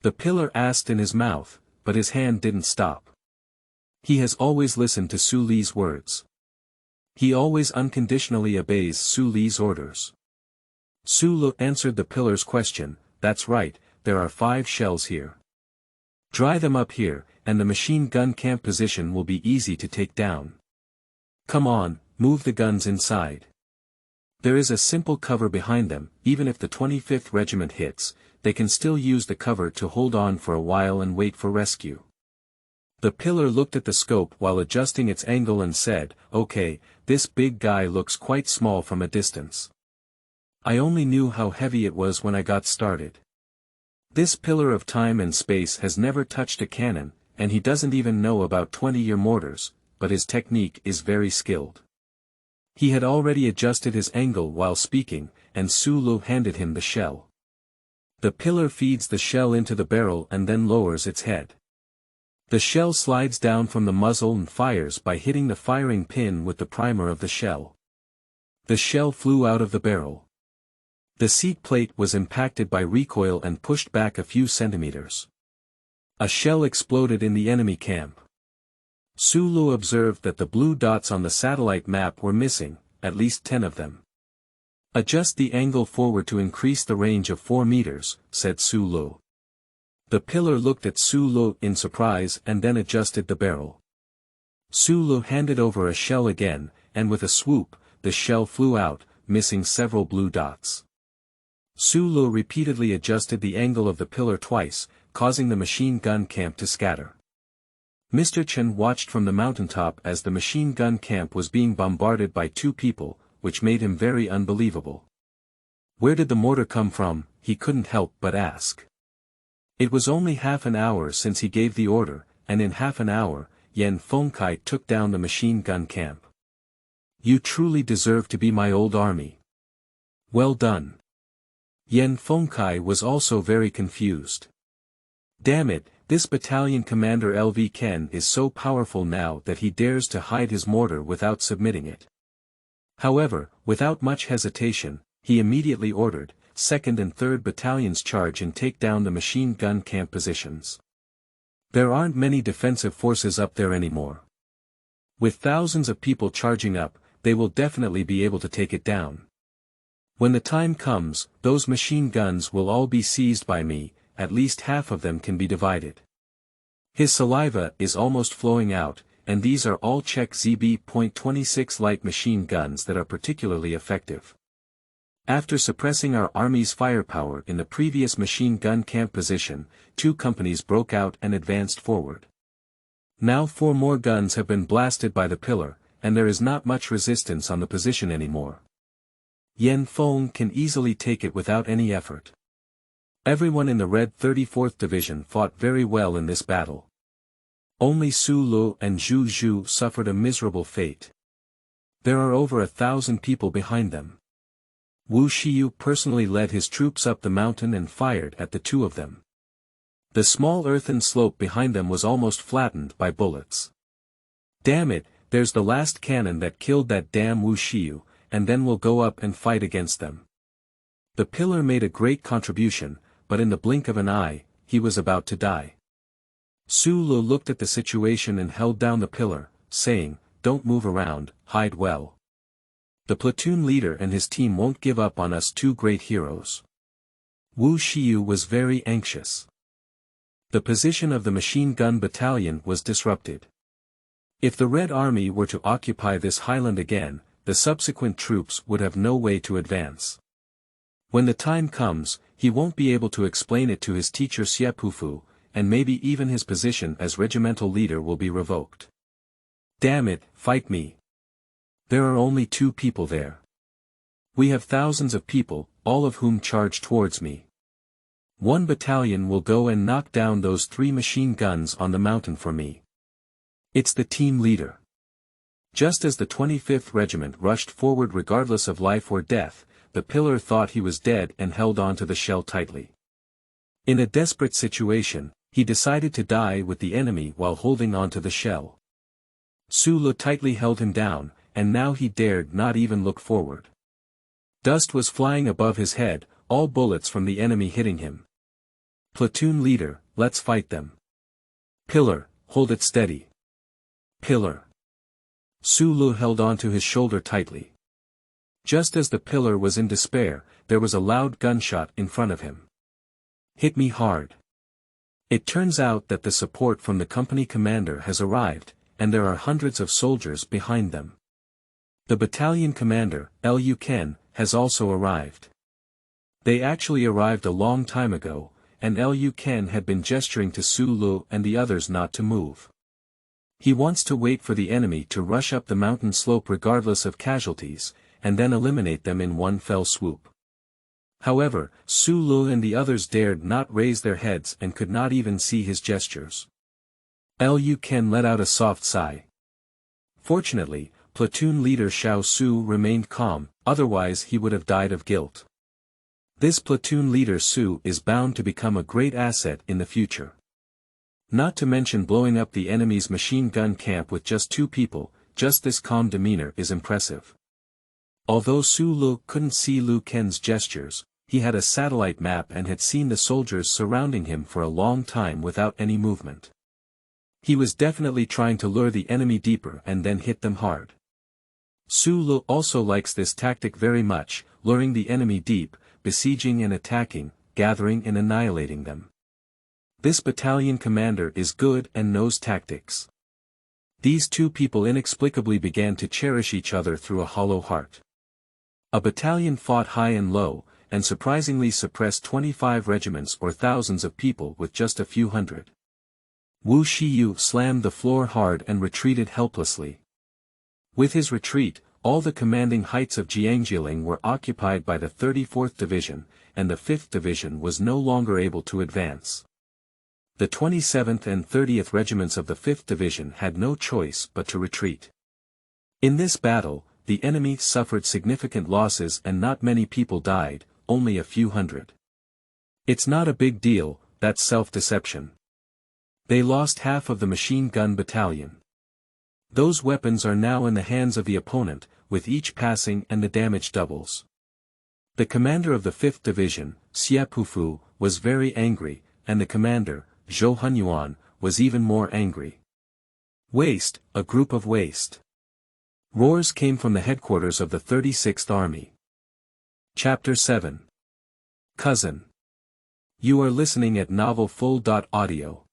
The pillar asked in his mouth, but his hand didn't stop. He has always listened to Su Li's words. He always unconditionally obeys Su Li's orders. Su Lu answered the pillar's question, "That's right, there are 5 shells here. Dry them up here, and the machine gun camp position will be easy to take down. Come on, move the guns inside. There is a simple cover behind them, even if the 25th Regiment hits, they can still use the cover to hold on for a while and wait for rescue." The pillar looked at the scope while adjusting its angle and said, "Okay, this big guy looks quite small from a distance. I only knew how heavy it was when I got started. This pillar of time and space has never touched a cannon, and he doesn't even know about 20-year mortars, but his technique is very skilled." He had already adjusted his angle while speaking, and Su Lu handed him the shell. The pillar feeds the shell into the barrel and then lowers its head. The shell slides down from the muzzle and fires by hitting the firing pin with the primer of the shell. The shell flew out of the barrel. The seat plate was impacted by recoil and pushed back a few centimeters. A shell exploded in the enemy camp. Su Lu observed that the blue dots on the satellite map were missing, at least 10 of them. "Adjust the angle forward to increase the range of 4 meters, said Su Lu. The pillar looked at Su Lu in surprise and then adjusted the barrel. Su Lu handed over a shell again, and with a swoop, the shell flew out, missing several blue dots. Su Lu repeatedly adjusted the angle of the pillar twice, causing the machine gun camp to scatter. Mr. Chen watched from the mountaintop as the machine gun camp was being bombarded by 2 people, which made him very unbelievable. Where did the mortar come from, he couldn't help but ask. It was only half an hour since he gave the order, and in half an hour, Yan Fengkai took down the machine gun camp. You truly deserve to be my old army. Well done. Yan Fengkai was also very confused. Damn it, this battalion commander LV Ken is so powerful now that he dares to hide his mortar without submitting it. However, without much hesitation, he immediately ordered, 2nd and 3rd battalions charge and take down the machine gun camp positions. There aren't many defensive forces up there anymore. With thousands of people charging up, they will definitely be able to take it down. When the time comes, those machine guns will all be seized by me, at least half of them can be divided. His saliva is almost flowing out, and these are all Czech ZB.26 light machine guns that are particularly effective. After suppressing our army's firepower in the previous machine gun camp position, 2 companies broke out and advanced forward. Now 4 more guns have been blasted by the pillar, and there is not much resistance on the position anymore. Yan Feng can easily take it without any effort. Everyone in the Red 34th Division fought very well in this battle. Only Su Lu and Zhu Zhu suffered a miserable fate. There are over 1,000 people behind them. Wu Xiu personally led his troops up the mountain and fired at the 2 of them. The small earthen slope behind them was almost flattened by bullets. Damn it, there's the last cannon that killed that damn Wu Xiu, and then we'll go up and fight against them. The pillar made a great contribution, but in the blink of an eye, he was about to die. Su Lu looked at the situation and held down the pillar, saying, "Don't move around, hide well. The platoon leader and his team won't give up on us 2 great heroes." Wu Xiu was very anxious. The position of the machine gun battalion was disrupted. If the Red Army were to occupy this highland again, the subsequent troops would have no way to advance. When the time comes, he won't be able to explain it to his teacher Xiepufu, and maybe even his position as regimental leader will be revoked. Damn it, fight me. There are only 2 people there. We have thousands of people, all of whom charge towards me. 1 battalion will go and knock down those 3 machine guns on the mountain for me. It's the team leader. Just as the 25th Regiment rushed forward regardless of life or death, the pillar thought he was dead and held on to the shell tightly. In a desperate situation, he decided to die with the enemy while holding on to the shell. Su Lu tightly held him down, and now he dared not even look forward. Dust was flying above his head, all bullets from the enemy hitting him. Platoon leader, let's fight them. Pillar, hold it steady. Pillar. Su Lu held on to his shoulder tightly. Just as the pillar was in despair, there was a loud gunshot in front of him. Hit me hard. It turns out that the support from the company commander has arrived, and there are hundreds of soldiers behind them. The battalion commander, Lu Ken, has also arrived. They actually arrived a long time ago, and Lu Ken had been gesturing to Su Lu and the others not to move. He wants to wait for the enemy to rush up the mountain slope regardless of casualties, and then eliminate them in one fell swoop. However, Su Lu and the others dared not raise their heads and could not even see his gestures. Lu Ken let out a soft sigh. Fortunately, platoon leader Xiao Su remained calm, otherwise he would have died of guilt. This platoon leader Su is bound to become a great asset in the future. Not to mention blowing up the enemy's machine gun camp with just 2 people, just this calm demeanor is impressive. Although Su Lu couldn't see Lu Ken's gestures, he had a satellite map and had seen the soldiers surrounding him for a long time without any movement. He was definitely trying to lure the enemy deeper and then hit them hard. Su Lu also likes this tactic very much, luring the enemy deep, besieging and attacking, gathering and annihilating them. This battalion commander is good and knows tactics. These 2 people inexplicably began to cherish each other through a hollow heart. A battalion fought high and low, and surprisingly suppressed 25 regiments or thousands of people with just a few hundred. Wu Shiyu slammed the floor hard and retreated helplessly. With his retreat, all the commanding heights of Xiangjiang were occupied by the 34th Division, and the 5th Division was no longer able to advance. The 27th and 30th Regiments of the 5th Division had no choice but to retreat. In this battle, the enemy suffered significant losses and not many people died, only a few hundred. It's not a big deal, that's self-deception. They lost half of the machine gun battalion. Those weapons are now in the hands of the opponent, with each passing and the damage doubles. The commander of the 5th Division, Xie Pufu, was very angry, and the commander, Zhou Hunyuan, was even more angry. Waste, a group of waste. Roars came from the headquarters of the 36th Army. Chapter 7. Cousin. You are listening at novelfull.audio.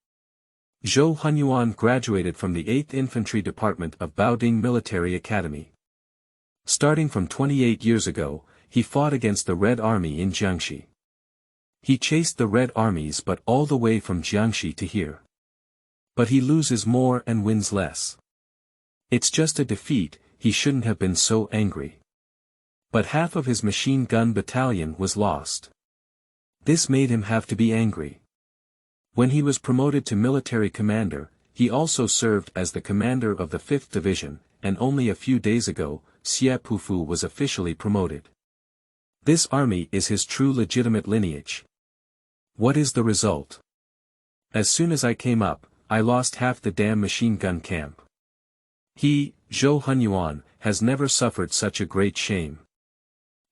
Zhou Hunyuan graduated from the 8th Infantry Department of Baoding Military Academy. Starting from 28 years ago, he fought against the Red Army in Jiangxi. He chased the Red Armies but all the way from Jiangxi to here. But he loses more and wins less. It's just a defeat, he shouldn't have been so angry. But half of his machine gun battalion was lost. This made him have to be angry. When he was promoted to military commander, he also served as the commander of the 5th Division, and only a few days ago, Xie Pufu was officially promoted. This army is his true legitimate lineage. What is the result? As soon as I came up, I lost half the damn machine gun camp. He, Zhou Hunyuan, has never suffered such a great shame.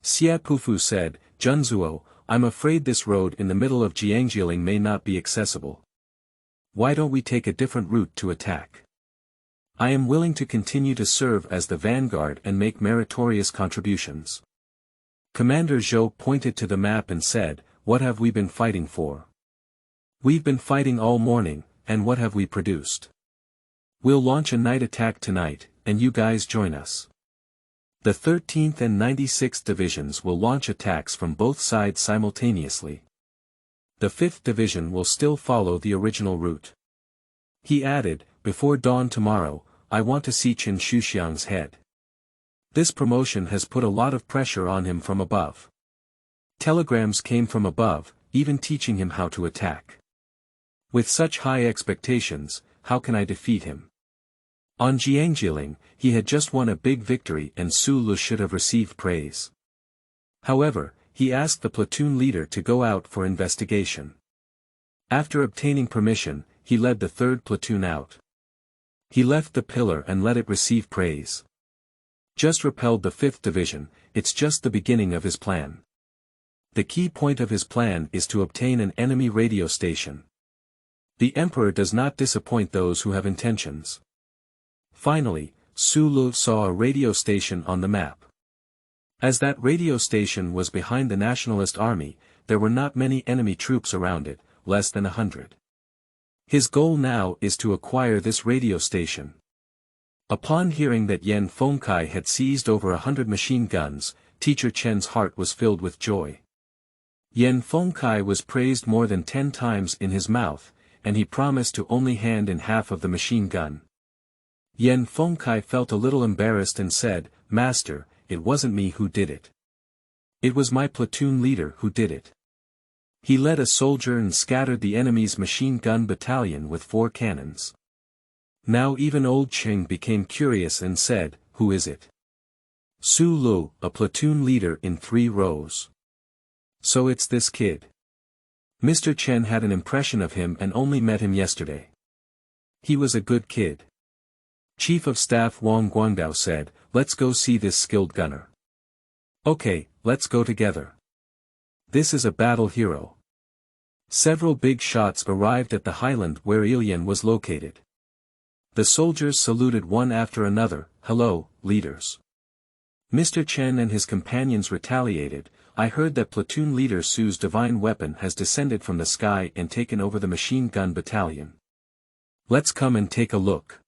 Xie Pufu said, Junzuo, I'm afraid this road in the middle of Xiangjiang may not be accessible. Why don't we take a different route to attack? I am willing to continue to serve as the vanguard and make meritorious contributions. Commander Zhou pointed to the map and said, what have we been fighting for? We've been fighting all morning, and what have we produced? We'll launch a night attack tonight, and you guys join us. The 13th and 96th Divisions will launch attacks from both sides simultaneously. The 5th Division will still follow the original route. He added, before dawn tomorrow, I want to see Chen Shuxiang's head. This promotion has put a lot of pressure on him from above. Telegrams came from above, even teaching him how to attack. With such high expectations, how can I defeat him? On Xiangjiang, he had just won a big victory and Su Lu should have received praise. However, he asked the platoon leader to go out for investigation. After obtaining permission, he led the 3rd platoon out. He left the pillar and let it receive praise. Just repelled the 5th Division, it's just the beginning of his plan. The key point of his plan is to obtain an enemy radio station. The Emperor does not disappoint those who have intentions. Finally, Su Lu saw a radio station on the map. As that radio station was behind the Nationalist Army, there were not many enemy troops around it, less than 100. His goal now is to acquire this radio station. Upon hearing that Yan Fengkai had seized over 100 machine guns, Teacher Chen's heart was filled with joy. Yan Fengkai was praised more than 10 times in his mouth, and he promised to only hand in half of the machine gun. Yan Fengkai felt a little embarrassed and said, Master, it wasn't me who did it. It was my platoon leader who did it. He led a soldier and scattered the enemy's machine gun battalion with 4 cannons. Now even old Cheng became curious and said, who is it? Su Lu, a platoon leader in 3 rows. So it's this kid. Mr. Chen had an impression of him and only met him yesterday. He was a good kid. Chief of Staff Wang Guangdao said, let's go see this skilled gunner. Okay, let's go together. This is a battle hero. Several big shots arrived at the highland where Ilian was located. The soldiers saluted one after another, hello, leaders. Mr. Chen and his companions retaliated, I heard that platoon leader Su's divine weapon has descended from the sky and taken over the machine gun battalion. Let's come and take a look.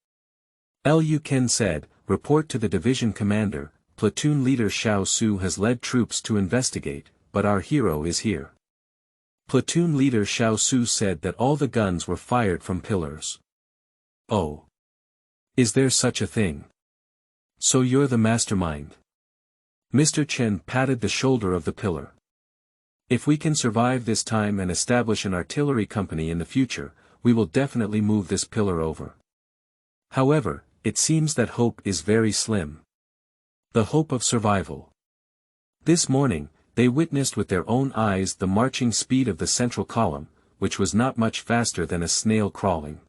Liu Ken said, report to the division commander, platoon leader Xiao Su has led troops to investigate, but our hero is here. Platoon leader Xiao Su said that all the guns were fired from pillars. Oh. Is there such a thing? So you're the mastermind. Mr. Chen patted the shoulder of the pillar. If we can survive this time and establish an artillery company in the future, we will definitely move this pillar over. However, it seems that hope is very slim. The hope of survival. This morning, they witnessed with their own eyes the marching speed of the central column, which was not much faster than a snail crawling.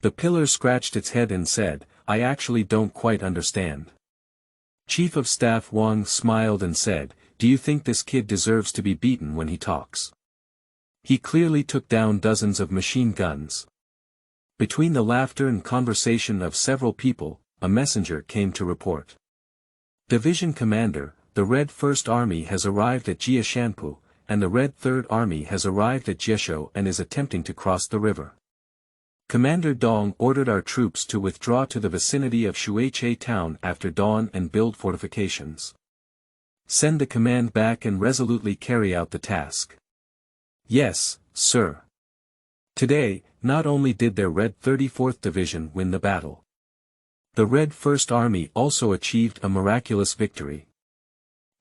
The pillar scratched its head and said, I actually don't quite understand. Chief of Staff Wang smiled and said, do you think this kid deserves to be beaten when he talks? He clearly took down dozens of machine guns. Between the laughter and conversation of several people, a messenger came to report. Division Commander, the Red First Army has arrived at Jiashanpu, and the Red Third Army has arrived at Jieshou and is attempting to cross the river. Commander Dong ordered our troops to withdraw to the vicinity of Shuiche town after dawn and build fortifications. Send the command back and resolutely carry out the task. Yes, sir. Today, not only did their Red 34th Division win the battle. The Red First Army also achieved a miraculous victory.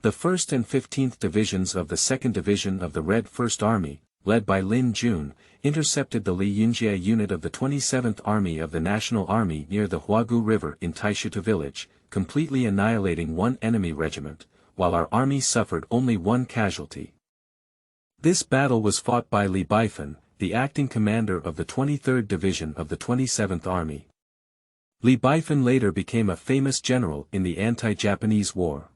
The 1st and 15th Divisions of the 2nd Division of the Red First Army, led by Lin Jun, intercepted the Xiangjiang unit of the 27th Army of the National Army near the Huagu River in Taishutu village, completely annihilating one enemy regiment, while our army suffered only one casualty. This battle was fought by Li Baifen, the acting commander of the 23rd Division of the 27th Army. Li Baifen later became a famous general in the anti-Japanese war.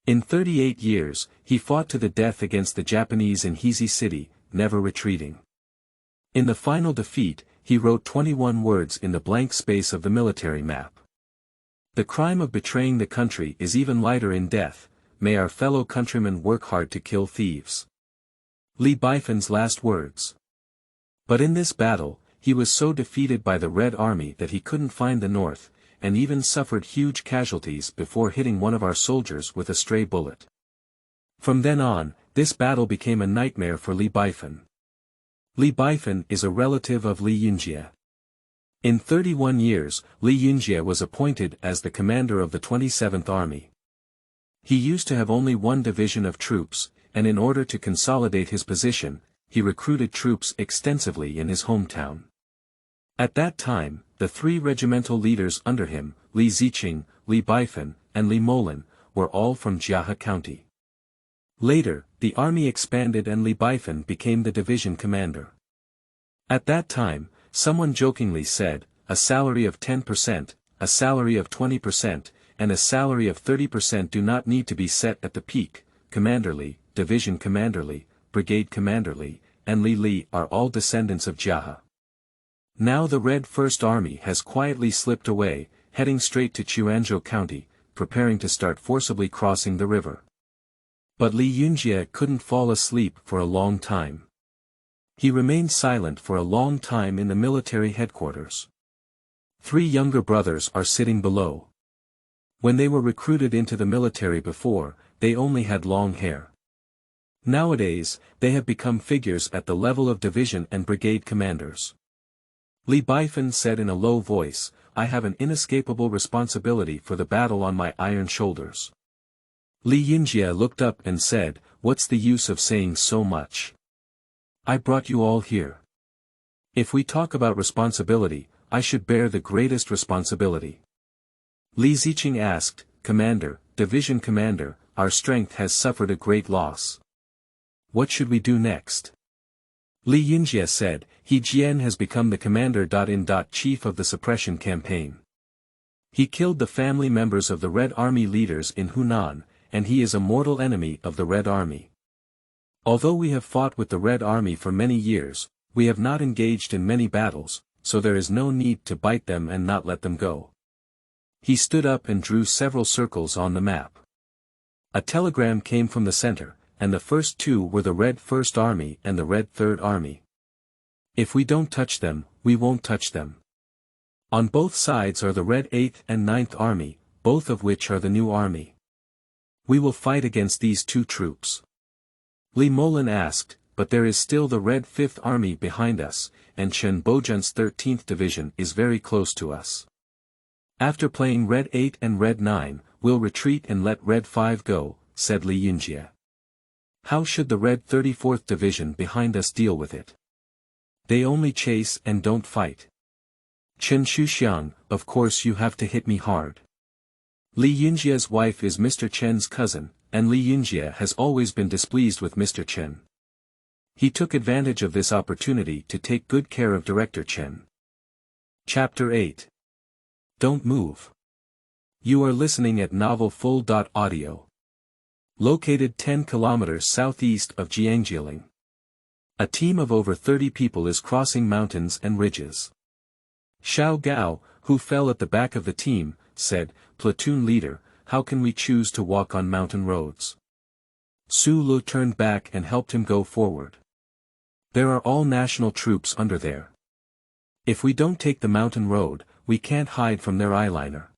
In 38 years, he fought to the death against the Japanese in Heizhi City, never retreating. In the final defeat, he wrote 21 words in the blank space of the military map. The crime of betraying the country is even lighter in death, may our fellow countrymen work hard to kill thieves. Li Baifen's last words. But in this battle, he was so defeated by the Red Army that he couldn't find the north, and even suffered huge casualties before hitting one of our soldiers with a stray bullet. From then on, this battle became a nightmare for Li Baifen. Li Baifen is a relative of Li Yunjie. In 31 years, Li Yunjie was appointed as the commander of the 27th Army. He used to have only one division of troops, and in order to consolidate his position, he recruited troops extensively in his hometown. At that time, the three regimental leaders under him, Li Ziqing, Li Baifen, and Li Molin, were all from Jiahe County. Later, the army expanded and Li Baifen became the division commander. At that time, someone jokingly said, a salary of 10%, a salary of 20%, and a salary of 30% do not need to be set at the peak. Commander Li, Division Commander Li, Brigade Commander Li, and Li are all descendants of Jiahe. Now the Red First Army has quietly slipped away, heading straight to Xiangjiang County, preparing to start forcibly crossing the river. But Li Yunjie couldn't fall asleep for a long time. He remained silent for a long time in the military headquarters. Three younger brothers are sitting below. When they were recruited into the military before, they only had long hair. Nowadays, they have become figures at the level of division and brigade commanders. Li Baifen said in a low voice, I have an inescapable responsibility for the battle on my iron shoulders. Li Yunjie looked up and said, what's the use of saying so much? I brought you all here. If we talk about responsibility, I should bear the greatest responsibility. Li Ziqing asked, Commander, Division Commander, our strength has suffered a great loss. What should we do next? Li Yunjie said, He Jian has become the commander. Chief of the suppression campaign. He killed the family members of the Red Army leaders in Hunan, and he is a mortal enemy of the Red Army. Although we have fought with the Red Army for many years, we have not engaged in many battles, so there is no need to bite them and not let them go. He stood up and drew several circles on the map. A telegram came from the center, and the first two were the Red First Army and the Red Third Army. If we don't touch them, we won't touch them. On both sides are the Red 8th and 9th Army, both of which are the new army. We will fight against these two troops. Li Molin asked, but there is still the Red 5th Army behind us, and Chen Bojuan's 13th Division is very close to us. After playing Red 8 and Red 9, we'll retreat and let Red 5 go, said Li Yunjie. How should the Red 34th Division behind us deal with it? They only chase and don't fight. Chen Shuxiang, of course you have to hit me hard. Li Yunjie's wife is Mr. Chen's cousin, and Li Yunjie has always been displeased with Mr. Chen. He took advantage of this opportunity to take good care of Director Chen. Chapter 8. Don't move. You are listening at novelfull.audio. Located 10 kilometers southeast of Xiangjiang. A team of over 30 people is crossing mountains and ridges. Xiao Gao, who fell at the back of the team, said, "Platoon leader, how can we choose to walk on mountain roads?" Su Lu turned back and helped him go forward. There are all national troops under there. If we don't take the mountain road, we can't hide from their eyeliner.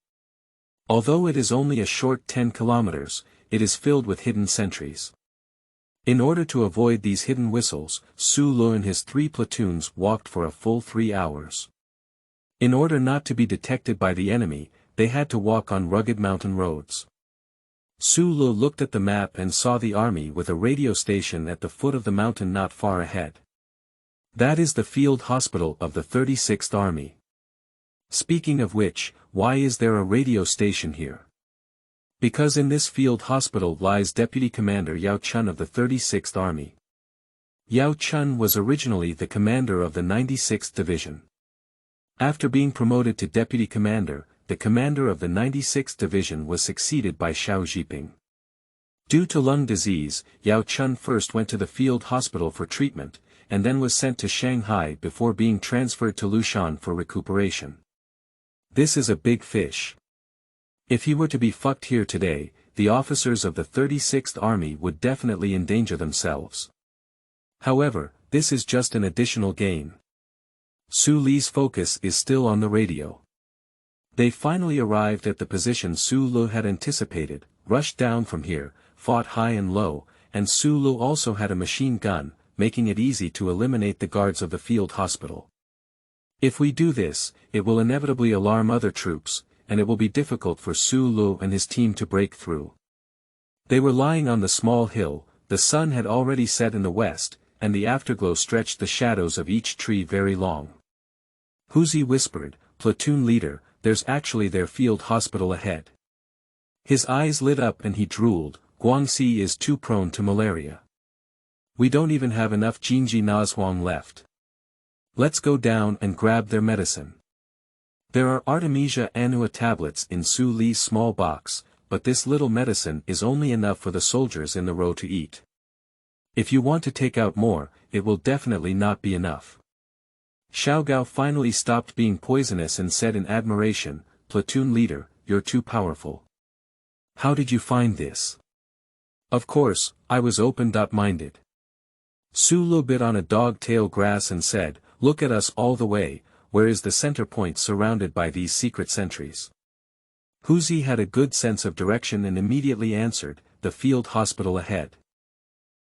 Although it is only a short 10 kilometers, it is filled with hidden sentries. In order to avoid these hidden whistles, Su Lu and his 3 platoons walked for a full 3 hours. In order not to be detected by the enemy, they had to walk on rugged mountain roads. Su Lu looked at the map and saw the army with a radio station at the foot of the mountain not far ahead. That is the field hospital of the 36th Army. Speaking of which, why is there a radio station here? Because in this field hospital lies Deputy Commander Yao Chun of the 36th Army. Yao Chun was originally the commander of the 96th Division. After being promoted to Deputy Commander, the commander of the 96th Division was succeeded by Xiao Zhiping. Due to lung disease, Yao Chun first went to the field hospital for treatment, and then was sent to Shanghai before being transferred to Lushan for recuperation. This is a big fish. If he were to be fucked here today, the officers of the 36th Army would definitely endanger themselves. However, this is just an additional gain. Su Li's focus is still on the radio. They finally arrived at the position Su Lu had anticipated, rushed down from here, fought high and low, and Su Lu also had a machine gun, making it easy to eliminate the guards of the field hospital. If we do this, it will inevitably alarm other troops, and it will be difficult for Su Lu and his team to break through. They were lying on the small hill, the sun had already set in the west, and the afterglow stretched the shadows of each tree very long. Huzi whispered, "Platoon leader, there's actually their field hospital ahead." His eyes lit up and he drooled, "Guangxi is too prone to malaria. We don't even have enough Jinji Nazhuang left. Let's go down and grab their medicine." There are Artemisia annua tablets in Su Li's small box, but this little medicine is only enough for the soldiers in the row to eat. If you want to take out more, it will definitely not be enough. Xiao Gao finally stopped being poisonous and said in admiration, "Platoon leader, you're too powerful. How did you find this?" "Of course, I was open-minded." Su Lu bit on a dog-tail grass and said, "Look at us all the way, where is the center point surrounded by these secret sentries?" Huzi had a good sense of direction and immediately answered, "The field hospital ahead."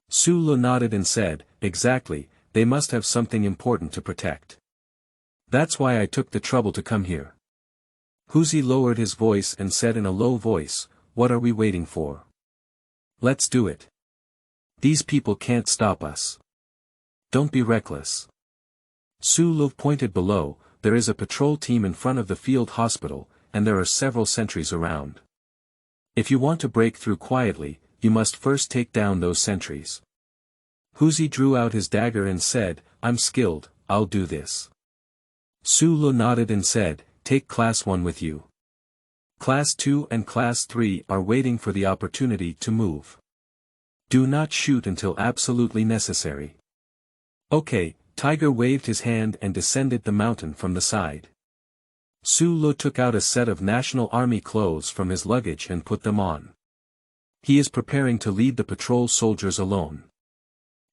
Su Lu nodded and said, "Exactly, they must have something important to protect. That's why I took the trouble to come here." Huzi lowered his voice and said in a low voice, "What are we waiting for? Let's do it. These people can't stop us. Don't be reckless." Su Lu pointed below, "There is a patrol team in front of the field hospital, and there are several sentries around. If you want to break through quietly, you must first take down those sentries." Huzi drew out his dagger and said, "I'm skilled, I'll do this." Su Lu nodded and said, "Take Class 1 with you. Class 2 and Class 3 are waiting for the opportunity to move. Do not shoot until absolutely necessary." "Okay." Tiger waved his hand and descended the mountain from the side. Su Lu took out a set of National Army clothes from his luggage and put them on. He is preparing to lead the patrol soldiers alone.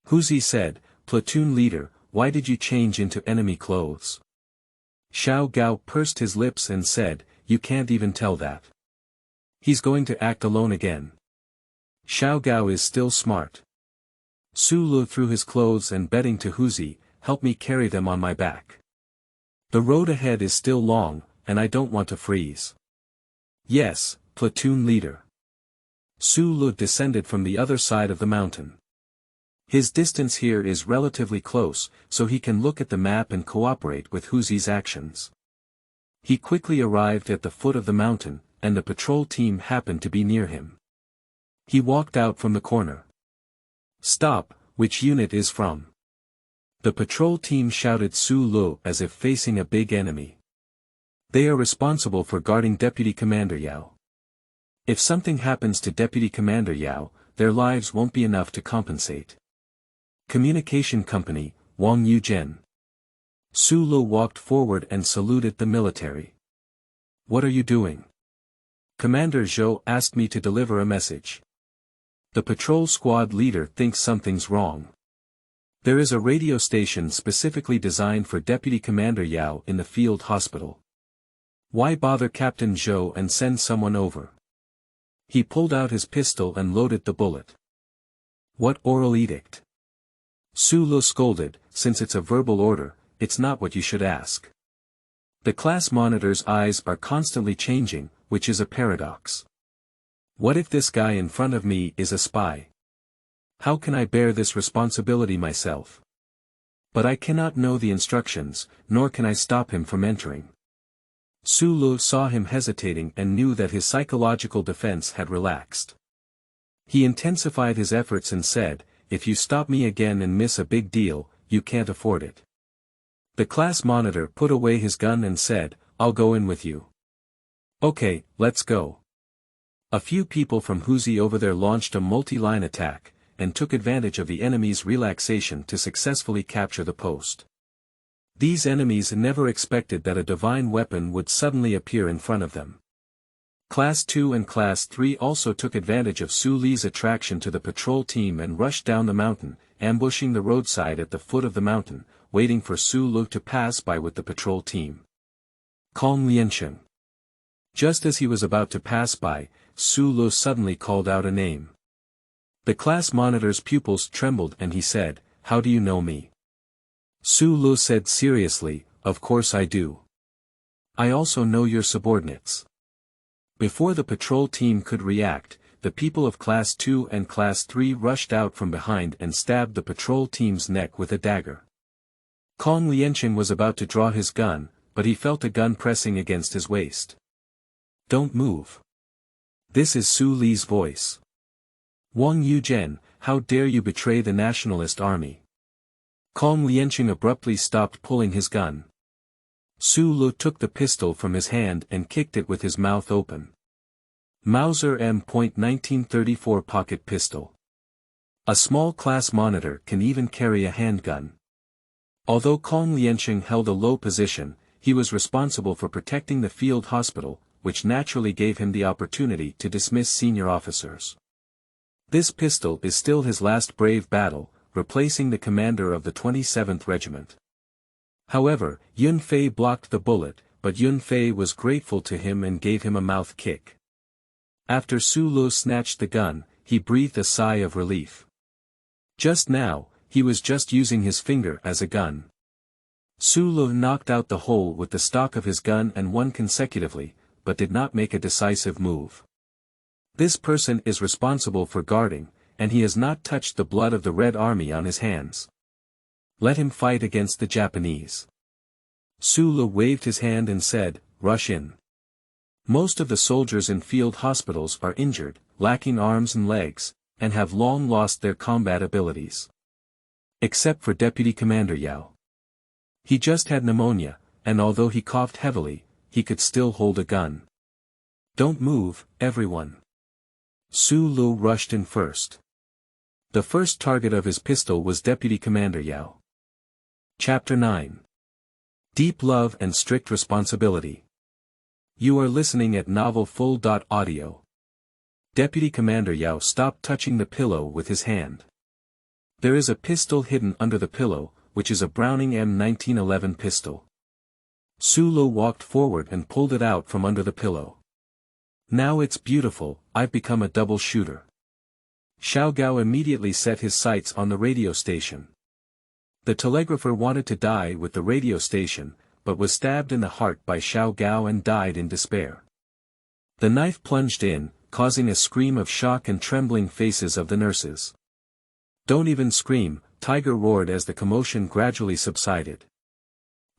Huzi said, "Platoon leader, why did you change into enemy clothes?" Xiao Gao pursed his lips and said, "You can't even tell that. He's going to act alone again. Xiao Gao is still smart." Su Lu threw his clothes and bedding to Huzi, help me carry them on my back. The road ahead is still long, and I don't want to freeze. Yes, platoon leader. Su Lu descended from the other side of the mountain. His distance here is relatively close, so he can look at the map and cooperate with Huzi's actions. He quickly arrived at the foot of the mountain, and the patrol team happened to be near him. He walked out from the corner. Stop, which unit is from? The patrol team shouted Su Lu as if facing a big enemy. They are responsible for guarding Deputy Commander Yao. If something happens to Deputy Commander Yao, their lives won't be enough to compensate. Communication Company, Wang Yuzhen. Su Lu walked forward and saluted the military. What are you doing? Commander Zhou asked me to deliver a message. The patrol squad leader thinks something's wrong. There is a radio station specifically designed for Deputy Commander Yao in the field hospital. Why bother Captain Zhou and send someone over? He pulled out his pistol and loaded the bullet. What oral edict? Su Lu scolded, since it's a verbal order, it's not what you should ask. The class monitor's eyes are constantly changing, which is a paradox. What if this guy in front of me is a spy? How can I bear this responsibility myself? But I cannot know the instructions, nor can I stop him from entering. Su Lu saw him hesitating and knew that his psychological defense had relaxed. He intensified his efforts and said, if you stop me again and miss a big deal, you can't afford it. The class monitor put away his gun and said, I'll go in with you. Okay, let's go. A few people from Huzi over there launched a multi-line attack, and took advantage of the enemy's relaxation to successfully capture the post. These enemies never expected that a divine weapon would suddenly appear in front of them. Class 2 and Class 3 also took advantage of Su Li's attraction to the patrol team and rushed down the mountain, ambushing the roadside at the foot of the mountain, waiting for Su Lu to pass by with the patrol team. Kong Liansheng. Just as he was about to pass by, Su Lu suddenly called out a name. The class monitor's pupils trembled and he said, how do you know me? Su Lu said seriously, of course I do. I also know your subordinates. Before the patrol team could react, the people of Class 2 and Class 3 rushed out from behind and stabbed the patrol team's neck with a dagger. Kong Liansheng was about to draw his gun, but he felt a gun pressing against his waist. Don't move. This is Su Li's voice. Wang Yuzhen, how dare you betray the nationalist army? Kong Liansheng abruptly stopped pulling his gun. Su Lu took the pistol from his hand and kicked it with his mouth open. Mauser M.1934 pocket pistol. A small class monitor can even carry a handgun. Although Kong Liansheng held a low position, he was responsible for protecting the field hospital, which naturally gave him the opportunity to dismiss senior officers. This pistol is still his last brave battle, replacing the commander of the 27th Regiment. However, Yun Fei blocked the bullet, but Yun Fei was grateful to him and gave him a mouth kick. After Su Lu snatched the gun, he breathed a sigh of relief. Just now, he was just using his finger as a gun. Su Lu knocked out the hole with the stock of his gun and won consecutively, but did not make a decisive move. This person is responsible for guarding, and he has not touched the blood of the Red Army on his hands. Let him fight against the Japanese. Su Lu waved his hand and said, rush in. Most of the soldiers in field hospitals are injured, lacking arms and legs, and have long lost their combat abilities. Except for Deputy Commander Yao. He just had pneumonia, and although he coughed heavily, he could still hold a gun. Don't move, everyone. Su Lu rushed in first. The first target of his pistol was Deputy Commander Yao. Chapter 9. Deep Love and Strict Responsibility. You are listening at novelfull.audio. Deputy Commander Yao stopped touching the pillow with his hand. There is a pistol hidden under the pillow, which is a Browning M1911 pistol. Su Lu walked forward and pulled it out from under the pillow. Now it's beautiful, I've become a double shooter. Xiao Gao immediately set his sights on the radio station. The telegrapher wanted to die with the radio station, but was stabbed in the heart by Xiao Gao and died in despair. The knife plunged in, causing a scream of shock and trembling faces of the nurses. "Don't even scream," Tiger roared as the commotion gradually subsided.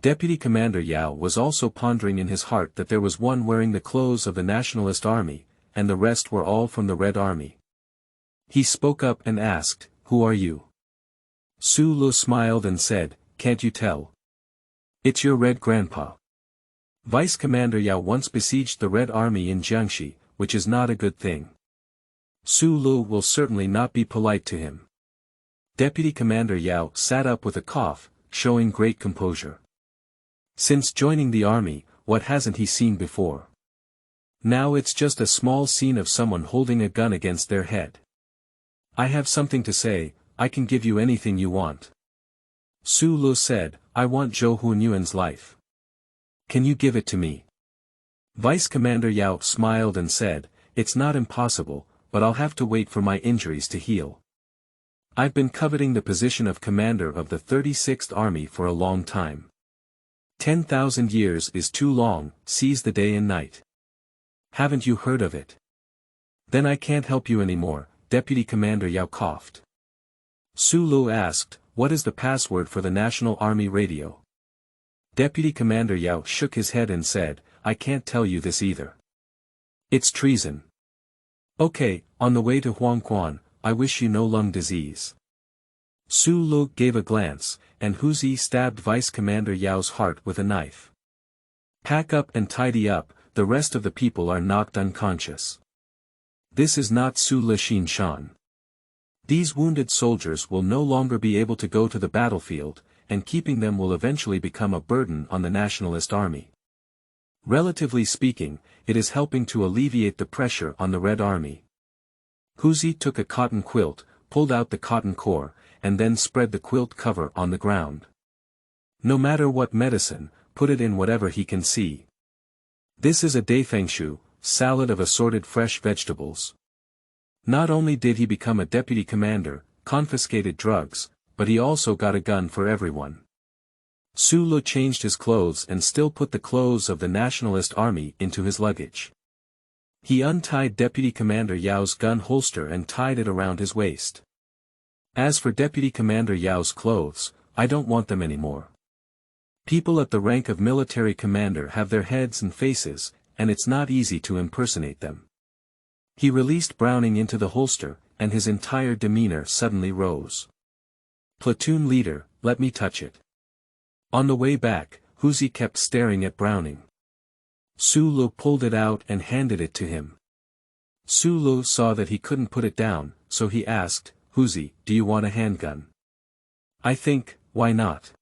Deputy Commander Yao was also pondering in his heart that there was one wearing the clothes of the Nationalist Army, and the rest were all from the Red Army. He spoke up and asked, "Who are you?" Su Lu smiled and said, "Can't you tell? It's your Red Grandpa." Vice Commander Yao once besieged the Red Army in Jiangxi, which is not a good thing. Su Lu will certainly not be polite to him. Deputy Commander Yao sat up with a cough, showing great composure. Since joining the army, what hasn't he seen before? Now it's just a small scene of someone holding a gun against their head. "I have something to say, I can give you anything you want." Su Lu said, "I want Zhou Hunyuan's life. Can you give it to me?" Vice Commander Yao smiled and said, "It's not impossible, but I'll have to wait for my injuries to heal. I've been coveting the position of commander of the 36th Army for a long time. 10,000 years is too long, seize the day and night. Haven't you heard of it?" "Then I can't help you anymore," Deputy Commander Yao coughed. Su Lu asked, "What is the password for the National Army radio?" Deputy Commander Yao shook his head and said, "I can't tell you this either. It's treason." "Okay, on the way to Huangquan, I wish you no lung disease." Su Lu gave a glance, and Huzi stabbed Vice Commander Yao's heart with a knife. "Pack up and tidy up, the rest of the people are knocked unconscious. This is not Su Lixin Shan. These wounded soldiers will no longer be able to go to the battlefield, and keeping them will eventually become a burden on the Nationalist Army. Relatively speaking, it is helping to alleviate the pressure on the Red Army." Huzi took a cotton quilt, pulled out the cotton core, and then spread the quilt cover on the ground. "No matter what medicine, put it in whatever he can see. This is a daifengshu, salad of assorted fresh vegetables." Not only did he become a deputy commander, confiscated drugs, but he also got a gun for everyone. Su Lu changed his clothes and still put the clothes of the Nationalist Army into his luggage. He untied Deputy Commander Yao's gun holster and tied it around his waist. "As for Deputy Commander Yao's clothes, I don't want them anymore. People at the rank of military commander have their heads and faces, and it's not easy to impersonate them." He released Browning into the holster, and his entire demeanor suddenly rose. "Platoon leader, let me touch it." On the way back, Huzi kept staring at Browning. Su Lu pulled it out and handed it to him. Su Lu saw that he couldn't put it down, so he asked, "Huzi, do you want a handgun?" "I think, why not?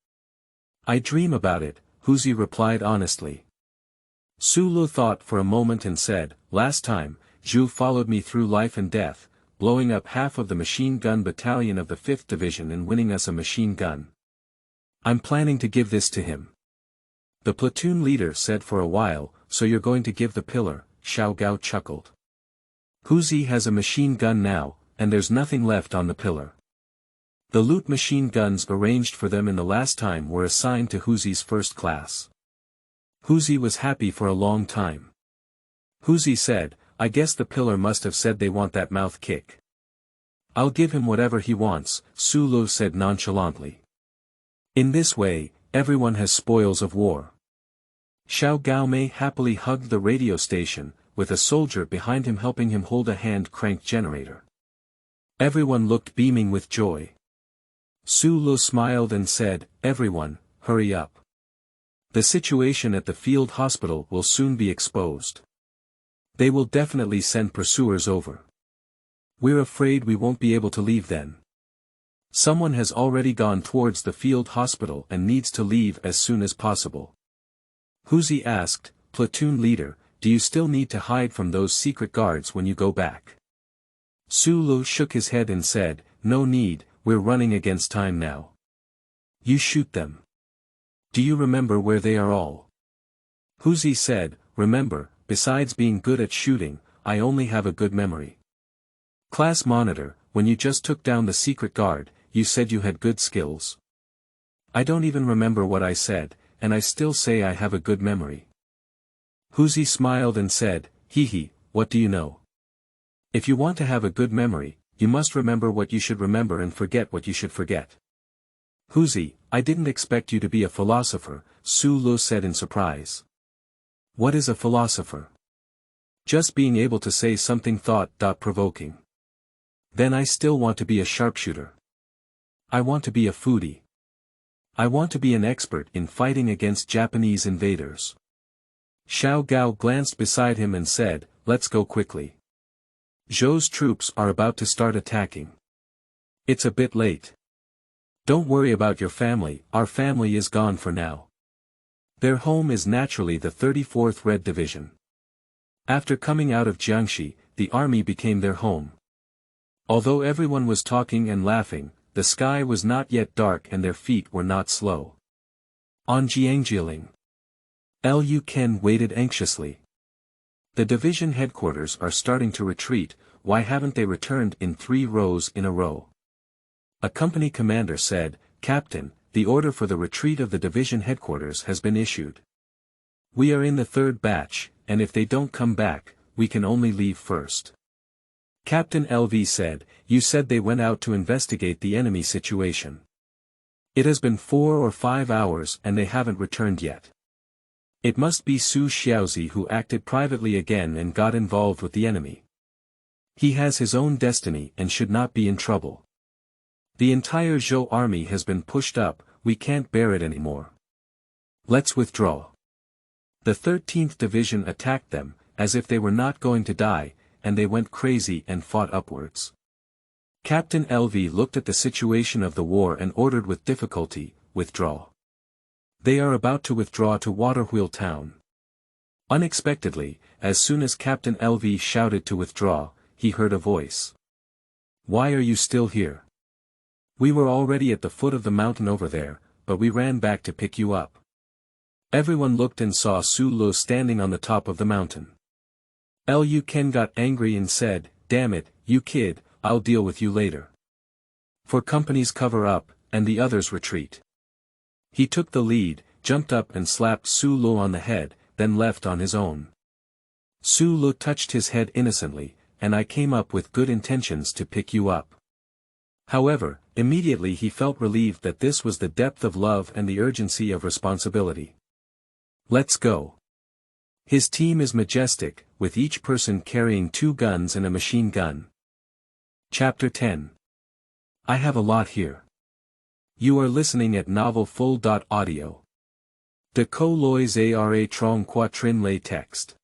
I dream about it," Huzi replied honestly. Su Lu thought for a moment and said, "Last time, Zhu followed me through life and death, blowing up half of the machine gun battalion of the 5th Division and winning us a machine gun. I'm planning to give this to him." The platoon leader said for a while, "So you're going to give the pillar?" Xiao Gao chuckled. "Huzi has a machine gun now, and there's nothing left on the pillar. The loot machine guns arranged for them in the last time were assigned to Huzi's first class." Huzi was happy for a long time. Huzi said, "I guess the pillar must have said they want that mouth kick." "I'll give him whatever he wants," Su Lu said nonchalantly. In this way, everyone has spoils of war. Xiao Gaomei happily hugged the radio station, with a soldier behind him helping him hold a hand-cranked generator. Everyone looked beaming with joy. Su Lu smiled and said, "Everyone, hurry up. The situation at the field hospital will soon be exposed. They will definitely send pursuers over. We're afraid we won't be able to leave then. Someone has already gone towards the field hospital and needs to leave as soon as possible." Huzi asked, "Platoon leader, do you still need to hide from those secret guards when you go back?" Su Lu shook his head and said, "No need, we're running against time now. You shoot them. Do you remember where they are all?" Huzi said, "Remember, besides being good at shooting, I only have a good memory. Class monitor, when you just took down the secret guard, you said you had good skills. I don't even remember what I said, and I still say I have a good memory. Huzi smiled and said, hee, what do you know? If you want to have a good memory, you must remember what you should remember and forget what you should forget. Huzi, I didn't expect you to be a philosopher, Su Lu said in surprise. What is a philosopher? Just being able to say something thought-provoking. Then I still want to be a sharpshooter. I want to be a foodie. I want to be an expert in fighting against Japanese invaders. Xiao Gao glanced beside him and said, let's go quickly. Zhou's troops are about to start attacking. It's a bit late. Don't worry about your family, our family is gone for now. Their home is naturally the 34th Red Division. After coming out of Jiangxi, the army became their home. Although everyone was talking and laughing, the sky was not yet dark and their feet were not slow. On Xiangjiang, Lu Ken waited anxiously. The division headquarters are starting to retreat, why haven't they returned in 3 rows in a row? A company commander said, Captain, the order for the retreat of the division headquarters has been issued. We are in the 3rd batch, and if they don't come back, we can only leave first. Captain LV said, you said they went out to investigate the enemy situation. It has been 4 or 5 hours and they haven't returned yet. It must be Su Xiaozi who acted privately again and got involved with the enemy. He has his own destiny and should not be in trouble. The entire Zhou army has been pushed up, we can't bear it anymore. Let's withdraw. The 13th Division attacked them, as if they were not going to die, and they went crazy and fought upwards. Captain LV looked at the situation of the war and ordered with difficulty, withdraw. They are about to withdraw to Waterwheel Town. Unexpectedly, as soon as Captain LV shouted to withdraw, he heard a voice. Why are you still here? We were already at the foot of the mountain over there, but we ran back to pick you up. Everyone looked and saw Su Lu standing on the top of the mountain. Lu Ken got angry and said, damn it, you kid, I'll deal with you later. For companies cover up, and the others retreat. He took the lead, jumped up and slapped Su Lu on the head, then left on his own. Su Lu touched his head innocently, and I came up with good intentions to pick you up. However, immediately he felt relieved that this was the depth of love and the urgency of responsibility. Let's go. His team is majestic, with each person carrying 2 guns and a machine gun. Chapter 10. I have a lot here. You are listening at novelfull.audio. De co lois ara trong quatrin lay text.